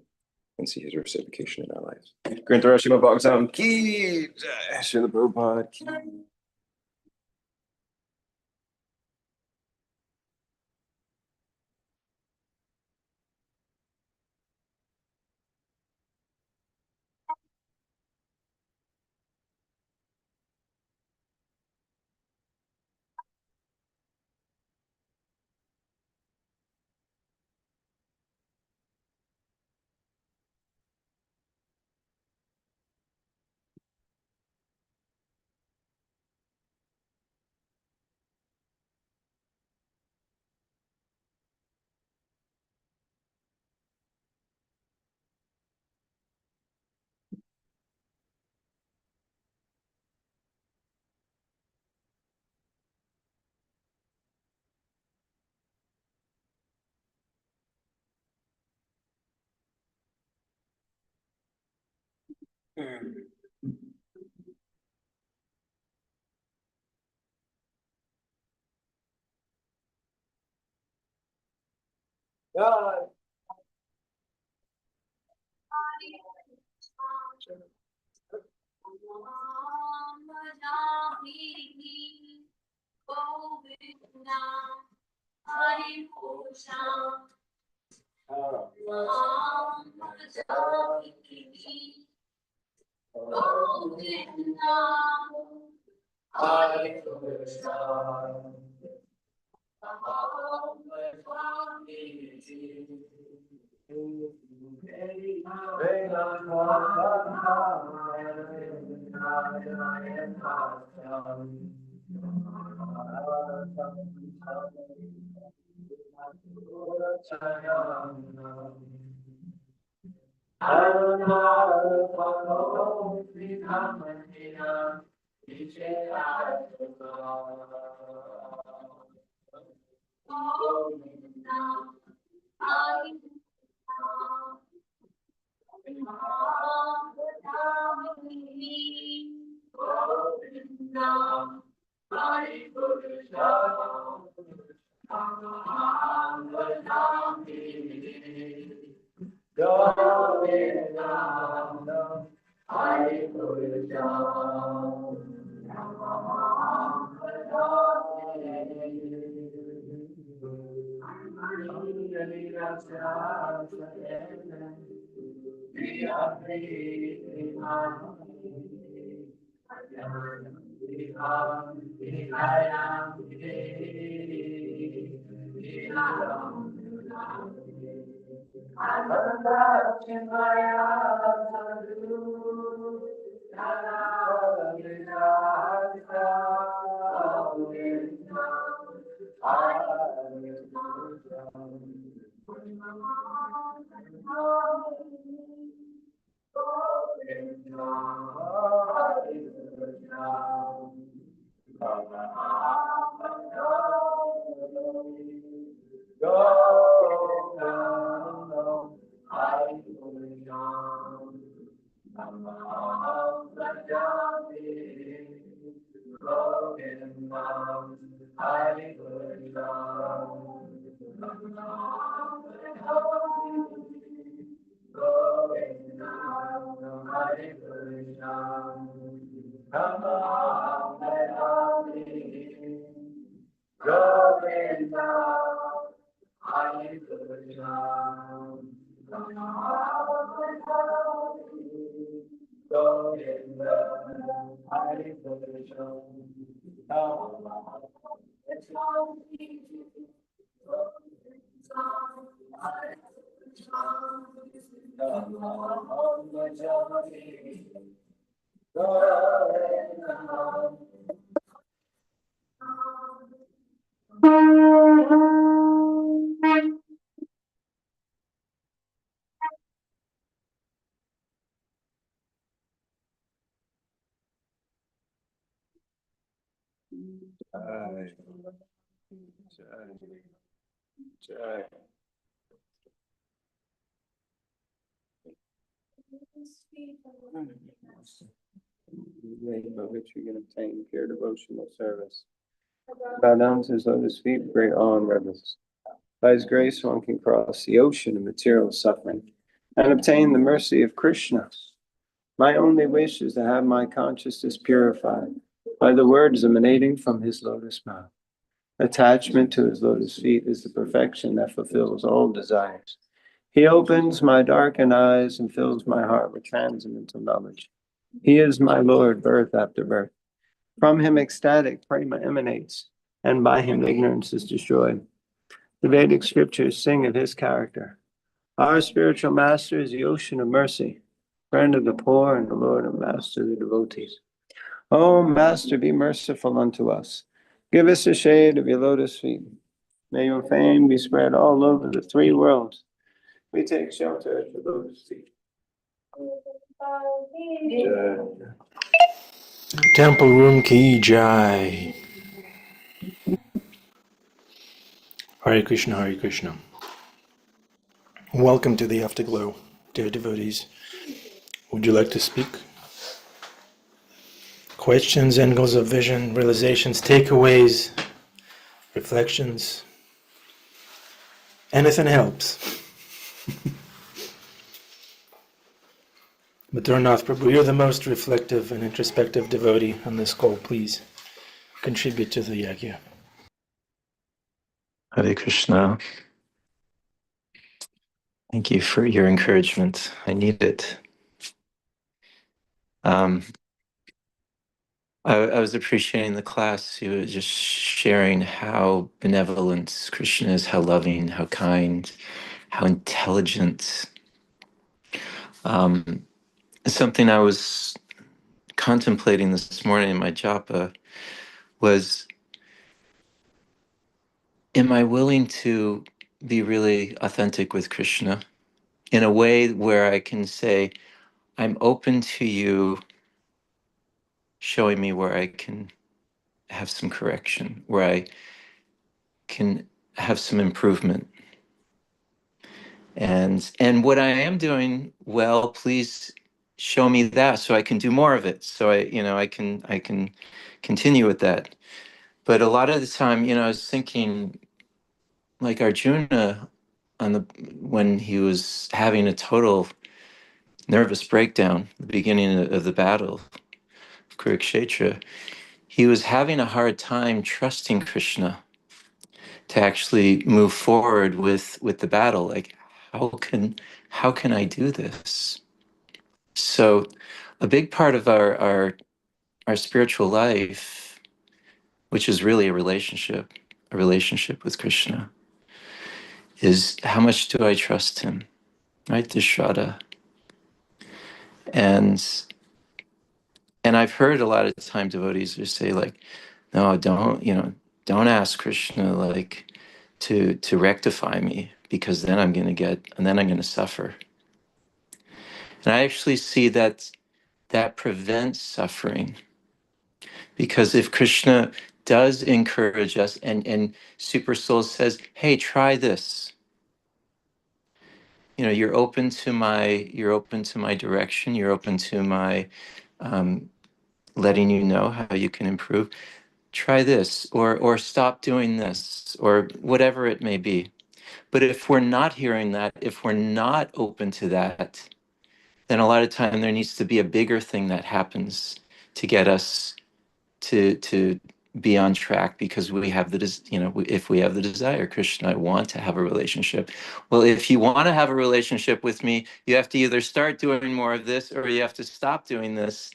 A: and see his reciprocation in our lives. Grantara Srimad Bhagavatam ki jai, Srila Prabhupada ki. Jai, Jai, Jai. Name by which we can obtain pure devotional service. Bow down to his lotus feet with great awe and reverence. By his grace, one can cross the ocean of material suffering and obtain the mercy of Krishna. My only wish is to have my consciousness purified by the words emanating from his lotus mouth. Attachment to his lotus feet is the perfection that fulfills all desires. He opens my darkened eyes and fills my heart with transcendental knowledge. He is my Lord, birth after birth. From him ecstatic prema emanates, and by him ignorance is destroyed. The Vedic scriptures sing of his character. Our spiritual master is the ocean of mercy, friend of the poor and the Lord and master of the devotees. O Master, be merciful unto us. Give us the shade of your lotus feet. May your fame be spread all over the three worlds. We take shelter at your lotus feet.
B: Temple Room Ki Jai. Hare Krishna, Hare Krishna. Welcome to the Afterglow, dear devotees. Would you like to speak? Questions, angles of vision, realizations, takeaways, reflections. Anything helps. Maturnath Prabhu, you're the most reflective and introspective devotee on this call. Please contribute to the yagya.
C: Hare Krishna. Thank you for your encouragement. I need it. I was appreciating the class. You were just sharing how benevolent Krishna is, how loving, how kind, how intelligent. Something I was contemplating this morning in my japa was, am I willing to be really authentic with Krishna in a way where I can say, I'm open to you showing me where I can have some correction, where I can have some improvement. And what I am doing well, please show me that so I can do more of it. So I can continue with that. But a lot of the time, I was thinking like Arjuna when he was having a total nervous breakdown, the beginning of the battle of Kurukshetra, he was having a hard time trusting Krishna to actually move forward with the battle. Like, how can I do this? So a big part of our spiritual life, which is really a relationship with Krishna, is how much do I trust him, right? The Shraddha. And and I've heard a lot of time devotees just say like, no, don't ask Krishna like to rectify me, because then I'm gonna suffer. And I actually see that prevents suffering, because if Krishna does encourage us and Super Soul says, hey, try this. You're open to my direction. You're open to my um, letting you know how you can improve. Try this, or stop doing this, or whatever it may be. But if we're not hearing that, if we're not open to that, then a lot of time there needs to be a bigger thing that happens to get us to be on track, because we have if we have the desire, Krishna, I want to have a relationship. Well, if you want to have a relationship with me, you have to either start doing more of this, or you have to stop doing this,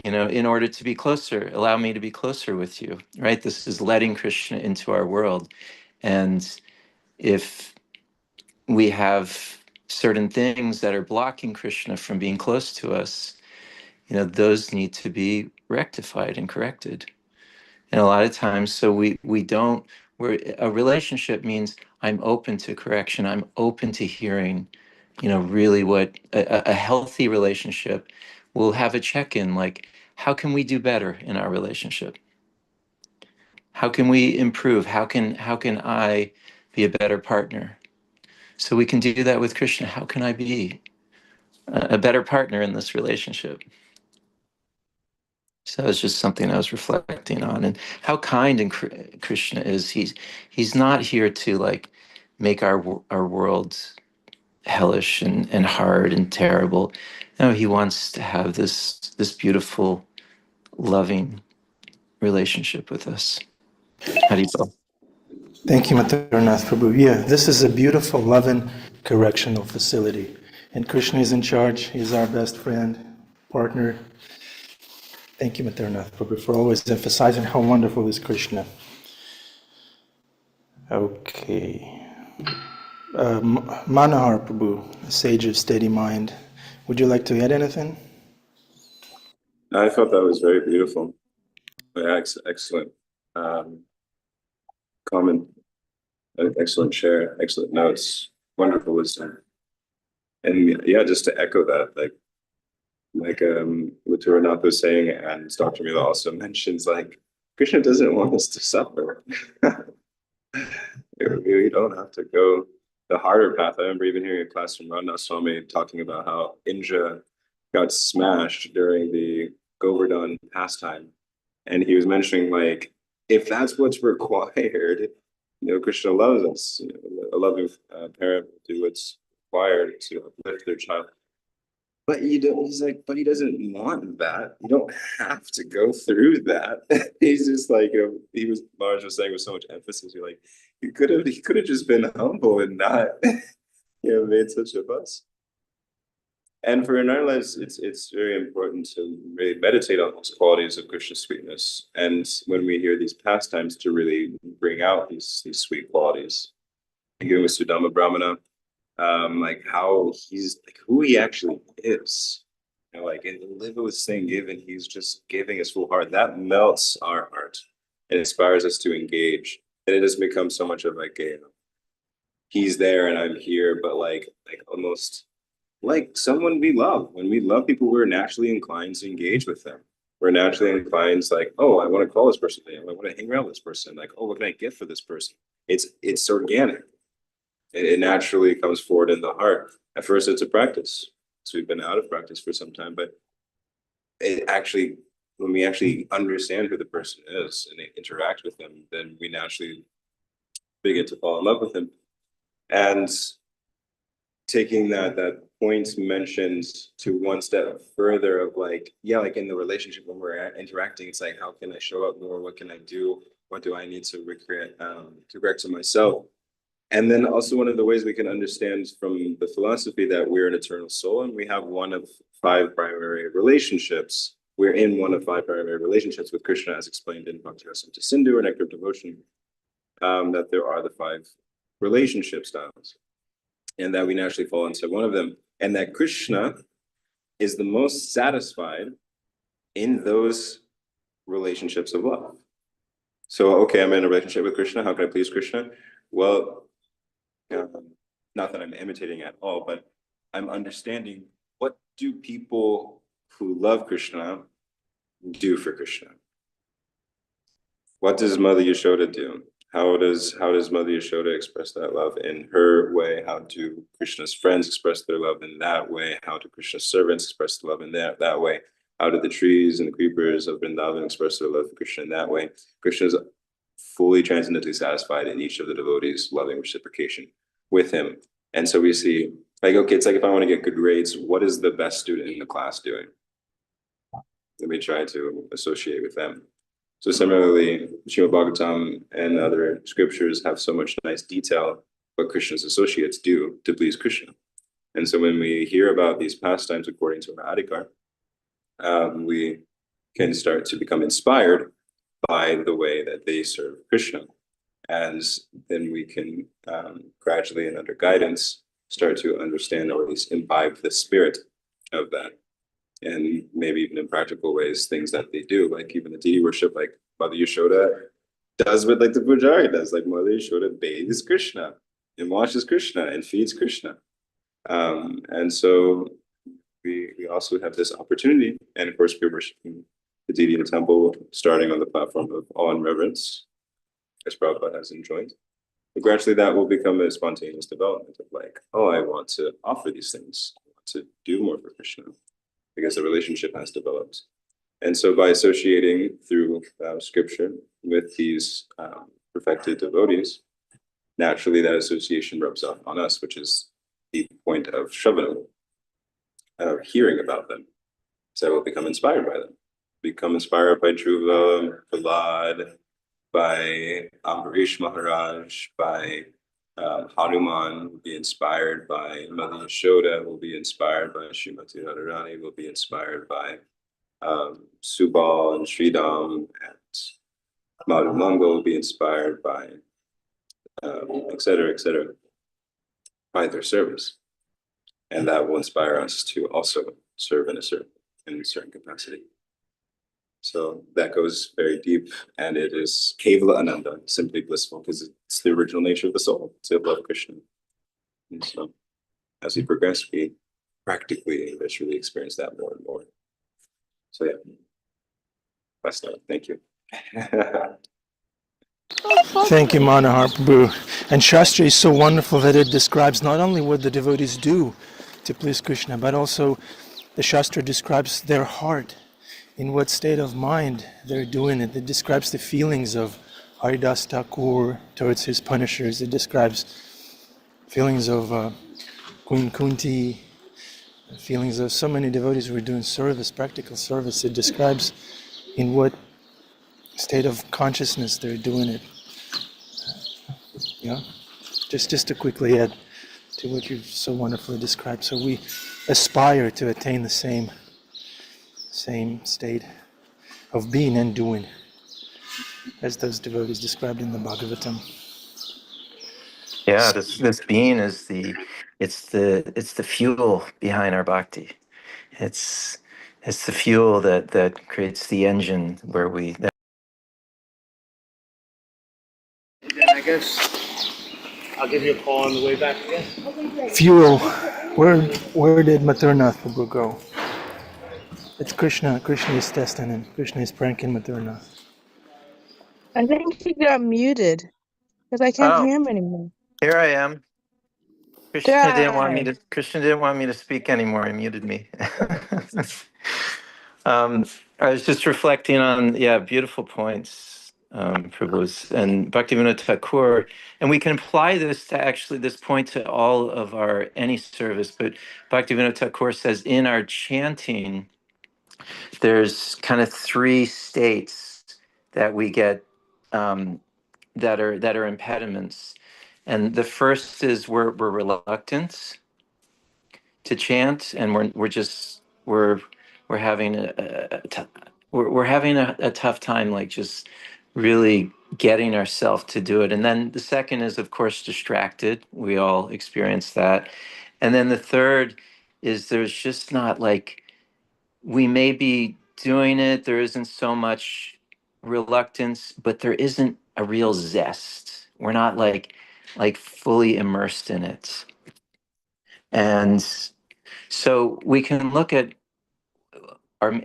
C: in order to be closer. Allow me to be closer with you, right? This is letting Krishna into our world. And if we have certain things that are blocking Krishna from being close to us, those need to be rectified and corrected. And a lot of times, so we don't, where a relationship means I'm open to correction, I'm open to hearing, really what a healthy relationship will have a check-in, like, how can we do better in our relationship? How can we improve? How can I be a better partner? So we can do that with Krishna. How can I be a better partner in this relationship? So it's just something I was reflecting on, and how kind and Krishna is. He's not here to like make our world hellish and hard and terrible. No, he wants to have this beautiful, loving relationship with us. How do you feel?
B: Thank you, Matarnath Prabhu. Yeah, this is a beautiful, loving correctional facility. And Krishna is in charge. He's our best friend, partner. Thank you, Matarnath Prabhu, for always emphasizing how wonderful is Krishna. Okay. Manohar Prabhu, sage of steady mind. Would you like to add anything?
A: I thought that was very beautiful. Excellent comment, excellent share, excellent notes, wonderful wisdom. And yeah, just to echo that, what Turanath was saying, and Dr. Mila also mentions, like, Krishna doesn't want us to suffer. We don't have to go the harder path. I remember even hearing a class from Radha Swami talking about how Indra got smashed during the Govardhan pastime. And he was mentioning, like, if that's what's required, Krishna loves us. A loving parent will do what's required to uplift their child. But you don't, he's like, but he doesn't want that. You don't have to go through that. He's just like, Mars was saying with so much emphasis, you're like, he could have just been humble and not, made such a fuss. And for in our lives, it's very important to really meditate on those qualities of Krishna's sweetness. And when we hear these pastimes, to really bring out these sweet qualities. Again with Sudama Brahmana, like how he's like who he actually is. Like in the live with saying given, he's just giving his full heart. That melts our heart and inspires us to engage. And it has become so much of like he's there and I'm here, but like almost like someone we love. When we love people, we're naturally inclined to engage with them. We're naturally inclined to like, oh, I want to call this person. I want to hang around with this person. Like, oh, what can I get for this person? It's organic. It naturally comes forward in the heart. At first, it's a practice. So we've been out of practice for some time, but it actually, when we actually understand who the person is and interact with them, then we naturally begin to fall in love with them. And taking that point mentioned to one step further of like, yeah, like in the relationship when we're interacting, it's like, how can I show up more? What can I do? What do I need to recreate, to correct to myself? And then also one of the ways we can understand from the philosophy that we're an eternal soul and we have one of five primary relationships. We're in one of five primary relationships with Krishna, as explained in Bhagavatam Sindhu or Nectar of Devotion, that there are the five relationship styles, and that we naturally fall into one of them, and that Krishna is the most satisfied in those relationships of love. So, okay, I'm in a relationship with Krishna. How can I please Krishna? Well, not that I'm imitating at all, but I'm understanding what do people who love Krishna do for Krishna? What does Mother Yashoda do? How does Mother Yashoda express that love in her way? How do Krishna's friends express their love in that way? How do Krishna's servants express the love in that way? How do the trees and the creepers of Vrindavan express their love for Krishna in that way? Krishna is fully transcendently satisfied in each of the devotees' loving reciprocation with him. And so we see, like, okay, it's like if I want to get good grades, what is the best student in the class doing? Let me try to associate with them. So similarly, Srimad Bhagavatam and other scriptures have so much nice detail what Krishna's associates do to please Krishna. And so when we hear about these pastimes according to our Adhikar, we can start to become inspired by the way that they serve Krishna. And then we can gradually and under guidance start to understand or at least imbibe the spirit of that. And maybe even in practical ways, things that they do, like even the deity worship, like Mother Yashoda does what like the Pujari does, like Mother Yashoda bathes Krishna and washes Krishna and feeds Krishna. And so we also have this opportunity, and of course we're worshiping the deity in the temple, starting on the platform of awe and reverence, as Prabhupada has enjoined. But gradually that will become a spontaneous development of like, oh, I want to offer these things, I want to do more for Krishna, because the relationship has developed. And so by associating through scripture with these perfected devotees, naturally that association rubs off on us, which is the point of Shravana, hearing about them. So we'll become inspired by them, become inspired by Dhruva, Prahlad, by Ambarish Maharaj, by Hanuman, will be inspired by Mother Yashoda, will be inspired by Srimati Radharani, will be inspired by Subal and Sridham, and Madhu Mangal will be inspired by, et cetera, by their service. And that will inspire us to also serve in a certain capacity. So that goes very deep, and it is Kevala Ananda, simply blissful, because it's the original nature of the soul to love Krishna. And so as we progress, we practically eventually experience that more and more. So yeah, that's that. Thank you.
B: Thank you, Manohar Prabhu. And Shastra is so wonderful that it describes not only what the devotees do to please Krishna, but also the Shastra describes their heart, in what state of mind they're doing it. It describes the feelings of Haridas Thakur towards his punishers. It describes feelings of Queen Kunti, feelings of so many devotees who are doing service, practical service. It describes in what state of consciousness they're doing it. Yeah, just to quickly add to what you've so wonderfully described. So we aspire to attain the same state of being and doing as those devotees described in the Bhagavatam.
C: Yeah, this being is it's the fuel behind our bhakti. It's the fuel that creates the engine where we.
D: Then I guess I'll give you a call on the way back again.
B: Fuel Where did Maturnath Prabhu go? It's Krishna. Krishna is testing him. Krishna is pranking Maturnath.
D: I think he got muted because I can't
C: Oh,
D: hear him anymore.
C: here I am. Krishna didn't want me
D: Try.
C: to. Krishna didn't want me to speak anymore. He muted me. um, I was just reflecting on, yeah, beautiful points, Prabhu's and Bhaktivinoda Thakur, and we can apply this to actually this point to all of our any service. But Bhaktivinoda Thakur says in our chanting, there's kind of three states that we get that are impediments, and the first is we're reluctant to chant, and we're having we're having a tough time, like just really getting ourselves to do it. And then the second is, of course, distracted. We all experience that. And then the third is there's just not like we may be doing it. There isn't so much reluctance, but there isn't a real zest. We're not like fully immersed in it. And so we can look at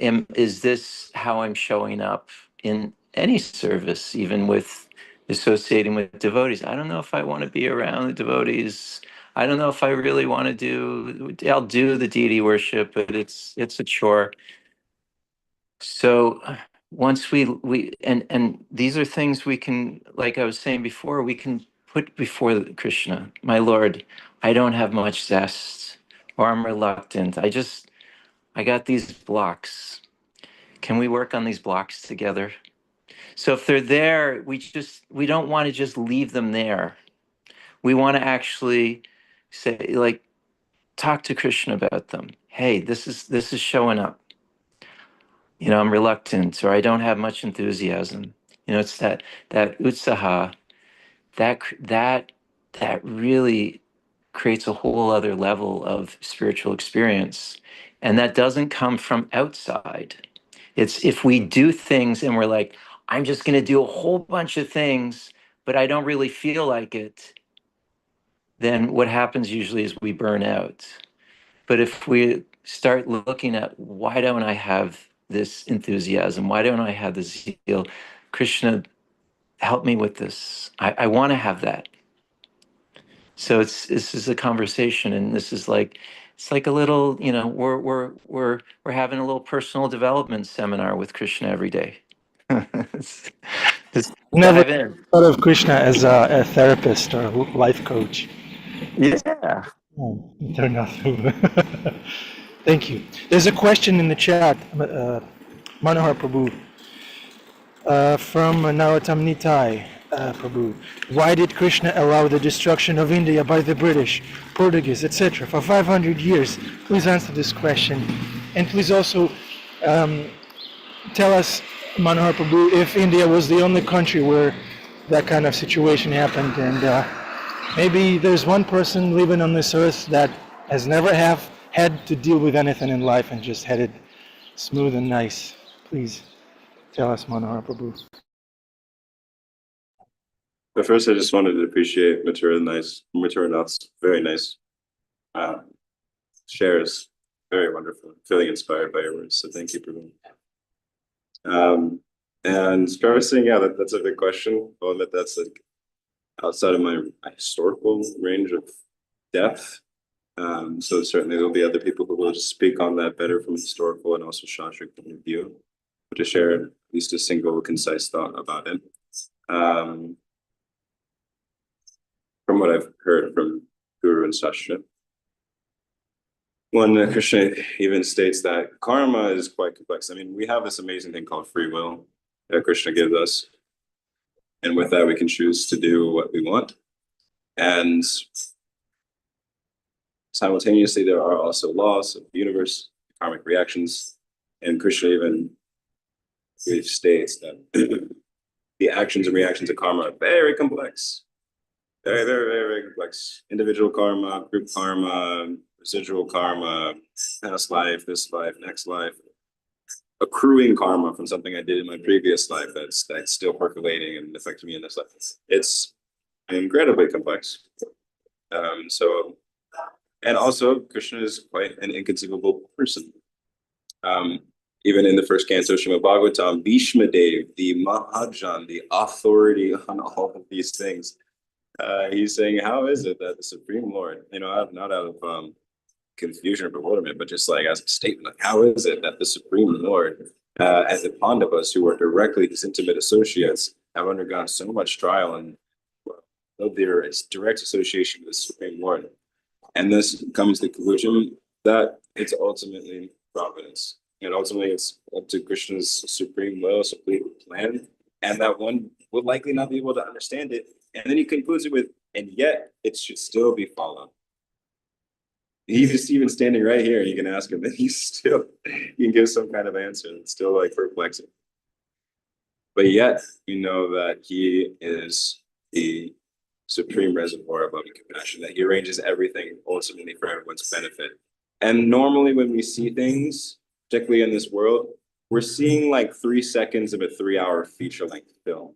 C: is this how I'm showing up in any service, even with associating with devotees? I don't know if I want to be around the devotees. I don't know if I really want to I'll do the deity worship, but it's a chore. So once we and these are things we can, like I was saying before, we can put before Krishna. My Lord, I don't have much zest, or I'm reluctant. I got these blocks. Can we work on these blocks together? So if they're there, we don't want to just leave them there. We want to actually say, like, talk to Krishna about them. Hey, this is showing up. I'm reluctant, or I don't have much enthusiasm. It's that utsaha that that really creates a whole other level of spiritual experience, and that doesn't come from outside. It's if we do things and we're like, I'm just going to do a whole bunch of things, but I don't really feel like it. Then what happens usually is we burn out. But if we start looking at why don't I have this enthusiasm? Why don't I have this zeal? Krishna, help me with this. I want to have that. So this is a conversation, and this is like it's like a little, we're having a little personal development seminar with Krishna every day. Just
B: Never
C: dive in.
B: thought of Krishna as a therapist or a life coach.
C: Yeah.
B: Oh, Maturnath. Thank you. There's a question in the chat, Manohar Prabhu, from Narottam Nitai Prabhu. Why did Krishna allow the destruction of India by the British, Portuguese, etc. for 500 years? Please answer this question. And please also tell us, Manohar Prabhu, if India was the only country where that kind of situation happened, and maybe there's one person living on this earth that has never have had to deal with anything in life and just had it smooth and nice. Please tell us, Manohar Prabhu.
A: But first, I just wanted to appreciate Maturanath's very nice shares. Very wonderful. Feeling inspired by your words. So thank you, Prabhu. And Travis saying, yeah, that's a big question. I'll admit that's like outside of my historical range of depth. So certainly there'll be other people who will just speak on that better from a historical and also Shastric point of view, but to share at least a single concise thought about it. From what I've heard from Guru and Shastra, one Krishna even states that karma is quite complex. I mean, we have this amazing thing called free will that Krishna gives us. And with that, we can choose to do what we want. And simultaneously, there are also laws of the universe, karmic reactions. And Krishna even states that the actions and reactions of karma are very complex. Very, very, very, very complex. Individual karma, group karma, residual karma, past life, this life, next life. Accruing karma from something I did in my previous life that's still percolating and affecting me in this life. It's incredibly complex. So And also, Krishna is quite an inconceivable person. Even in the first canto, Srimad Bhagavatam, Bhishma Dev, the Mahajan, the authority on all of these things, he's saying, how is it that the Supreme Lord, not out of confusion or bewilderment, but just like as a statement, like, how is it that the Supreme Lord, as the Pandavas, who are directly his intimate associates, have undergone so much trial and there is direct association with the Supreme Lord? And this comes to the conclusion that it's ultimately providence. And ultimately, it's up to Krishna's supreme will, supreme plan, and that one would likely not be able to understand it. And then he concludes it with, and yet it should still be followed. He's just even standing right here, you can ask him, and he can give some kind of answer. It's still like perplexing. But yet, you know that he is the supreme reservoir of loving compassion, that he arranges everything ultimately for everyone's benefit. And normally when we see things, particularly in this world, we're seeing like 3 seconds of a 3-hour feature-length film.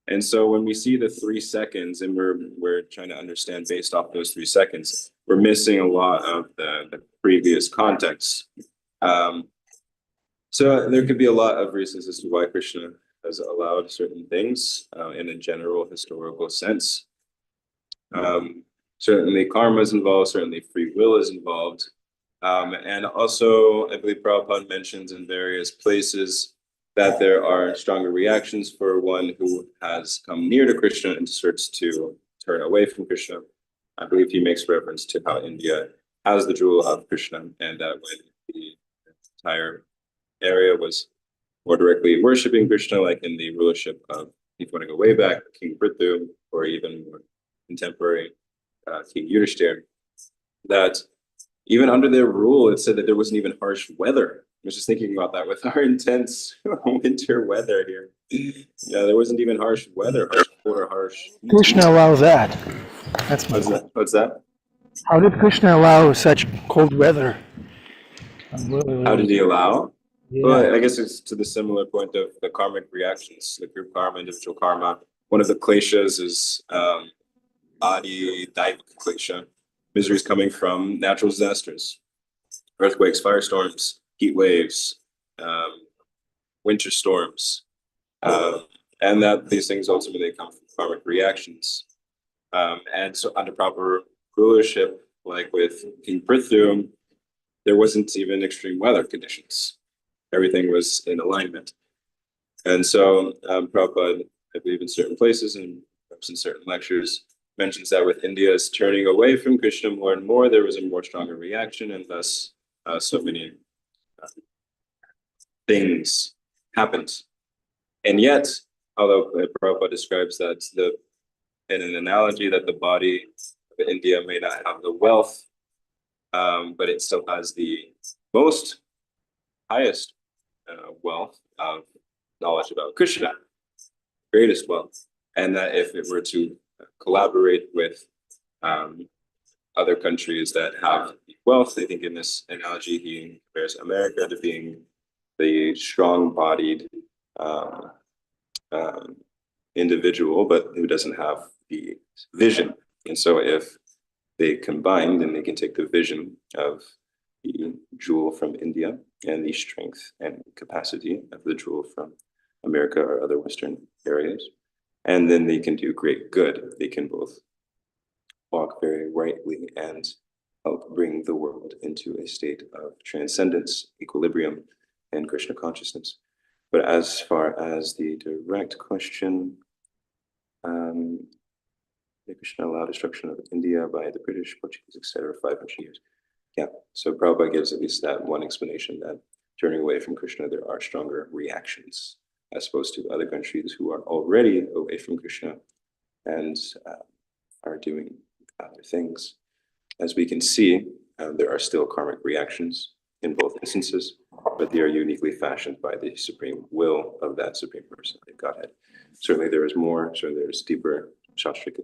A: And so when we see the 3 seconds and we're trying to understand based off those 3 seconds, we're missing a lot of the previous context. So there could be a lot of reasons as to why Krishna has allowed certain things in a general historical sense. Certainly karma is involved, certainly free will is involved. And also, I believe Prabhupada mentions in various places that there are stronger reactions for one who has come near to Krishna and starts to turn away from Krishna. I believe he makes reference to how India has the jewel of Krishna, and that when the entire area was more directly worshiping Krishna, like in the rulership of, if you want to go way back, King Prithu, or even more contemporary King Yudhishthir, that even under their rule, it said that there wasn't even harsh weather. I was just thinking about that with our intense winter weather here. Yeah, there wasn't even harsh weather, harsh cold or harsh heat.
B: Krishna allow that? That's my
A: What's that?
B: How did Krishna allow such cold weather?
A: How did he allow?
B: Yeah.
A: Well, I guess it's to the similar point of the karmic reactions, the group karma, individual karma. One of the kleshas is adi daivika klesha, miseries coming from natural disasters, earthquakes, firestorms, heat waves, winter storms, and that these things ultimately come from karmic reactions. And so under proper rulership, like with King Prithu, there wasn't even extreme weather conditions. Everything was in alignment. And so Prabhupada, I believe in certain places and perhaps in certain lectures, mentions that with India's turning away from Krishna more and more, there was a more stronger reaction, and thus so many things happened. And yet, although Prabhupada describes that in an analogy that the body of India may not have the wealth, but it still has the most highest wealth of knowledge about Krishna, greatest wealth, and that if it were to collaborate with other countries that have wealth, I think in this analogy he compares America to being the strong-bodied individual, but who doesn't have the vision. And so if they combine, then they can take the vision of the jewel from India and the strength and capacity of the jewel from America or other Western areas. And then they can do great good. They can both walk very rightly and help bring the world into a state of transcendence, equilibrium, and Krishna consciousness. But as far as the direct question, Krishna allowed destruction of India by the British, Portuguese, etc., 500 years. Yeah, so Prabhupada gives at least that one explanation, that turning away from Krishna, there are stronger reactions as opposed to other countries who are already away from Krishna and are doing other things. As we can see, there are still karmic reactions in both instances, but they are uniquely fashioned by the supreme will of that supreme person, the Godhead. Certainly there is more, certainly there's deeper shastric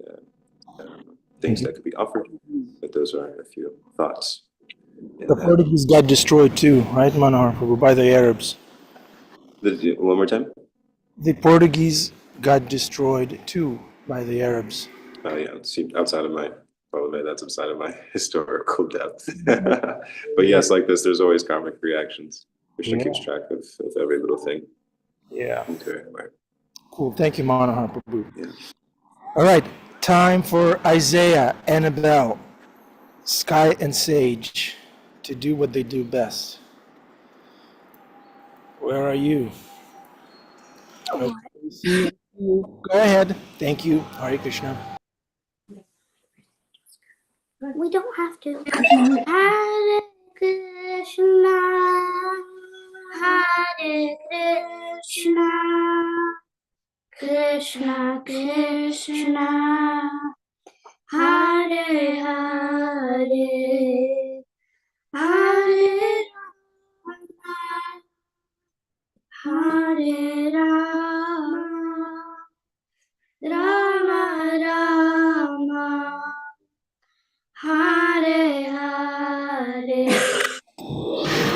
A: things that could be offered, but those are a few thoughts.
B: The Portuguese got destroyed too, right, Manohar Prabhu, by the Arabs.
A: One more time?
B: The Portuguese got destroyed too by the Arabs.
A: Yeah, it seemed outside of my Probably that's outside of my historical depth. But yes, like this, there's always karmic reactions. Krishna keeps track of every little thing.
B: Yeah.
A: Okay, right.
B: Cool. Thank you, Manohar Prabhu.
A: Yeah.
B: All right. Time for Isaiah, Annabelle, Sky, and Sage to do what they do best. Where are you? Okay. See you. Go ahead. Thank you. Hare Krishna.
E: We don't have to. Hare Krishna, Hare Krishna, Krishna Krishna, Hare Hare, Hare Rama, Hare Rama, Rama Rama, Hare Hare.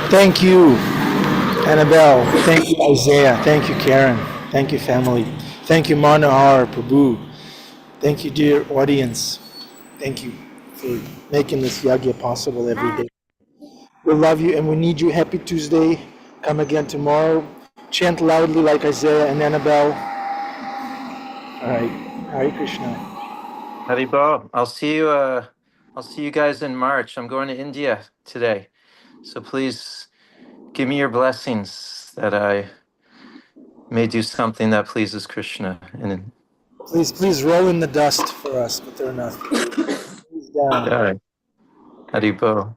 B: Thank you, Annabelle. Thank you, Isaiah. Thank you, Karen. Thank you, family. Thank you, Manohar Prabhu. Thank you, dear audience. Thank you for making this yagya possible every day. We love you and we need you. Happy Tuesday. Come again tomorrow. Chant loudly like Isaiah and Annabelle. All right. Hare Krishna.
C: Haribo, I'll see you guys in March. I'm going to India today. So please give me your blessings that I may do something that pleases Krishna. And
B: Please roll in the dust for us, but they're not. Please down.
C: Haribo.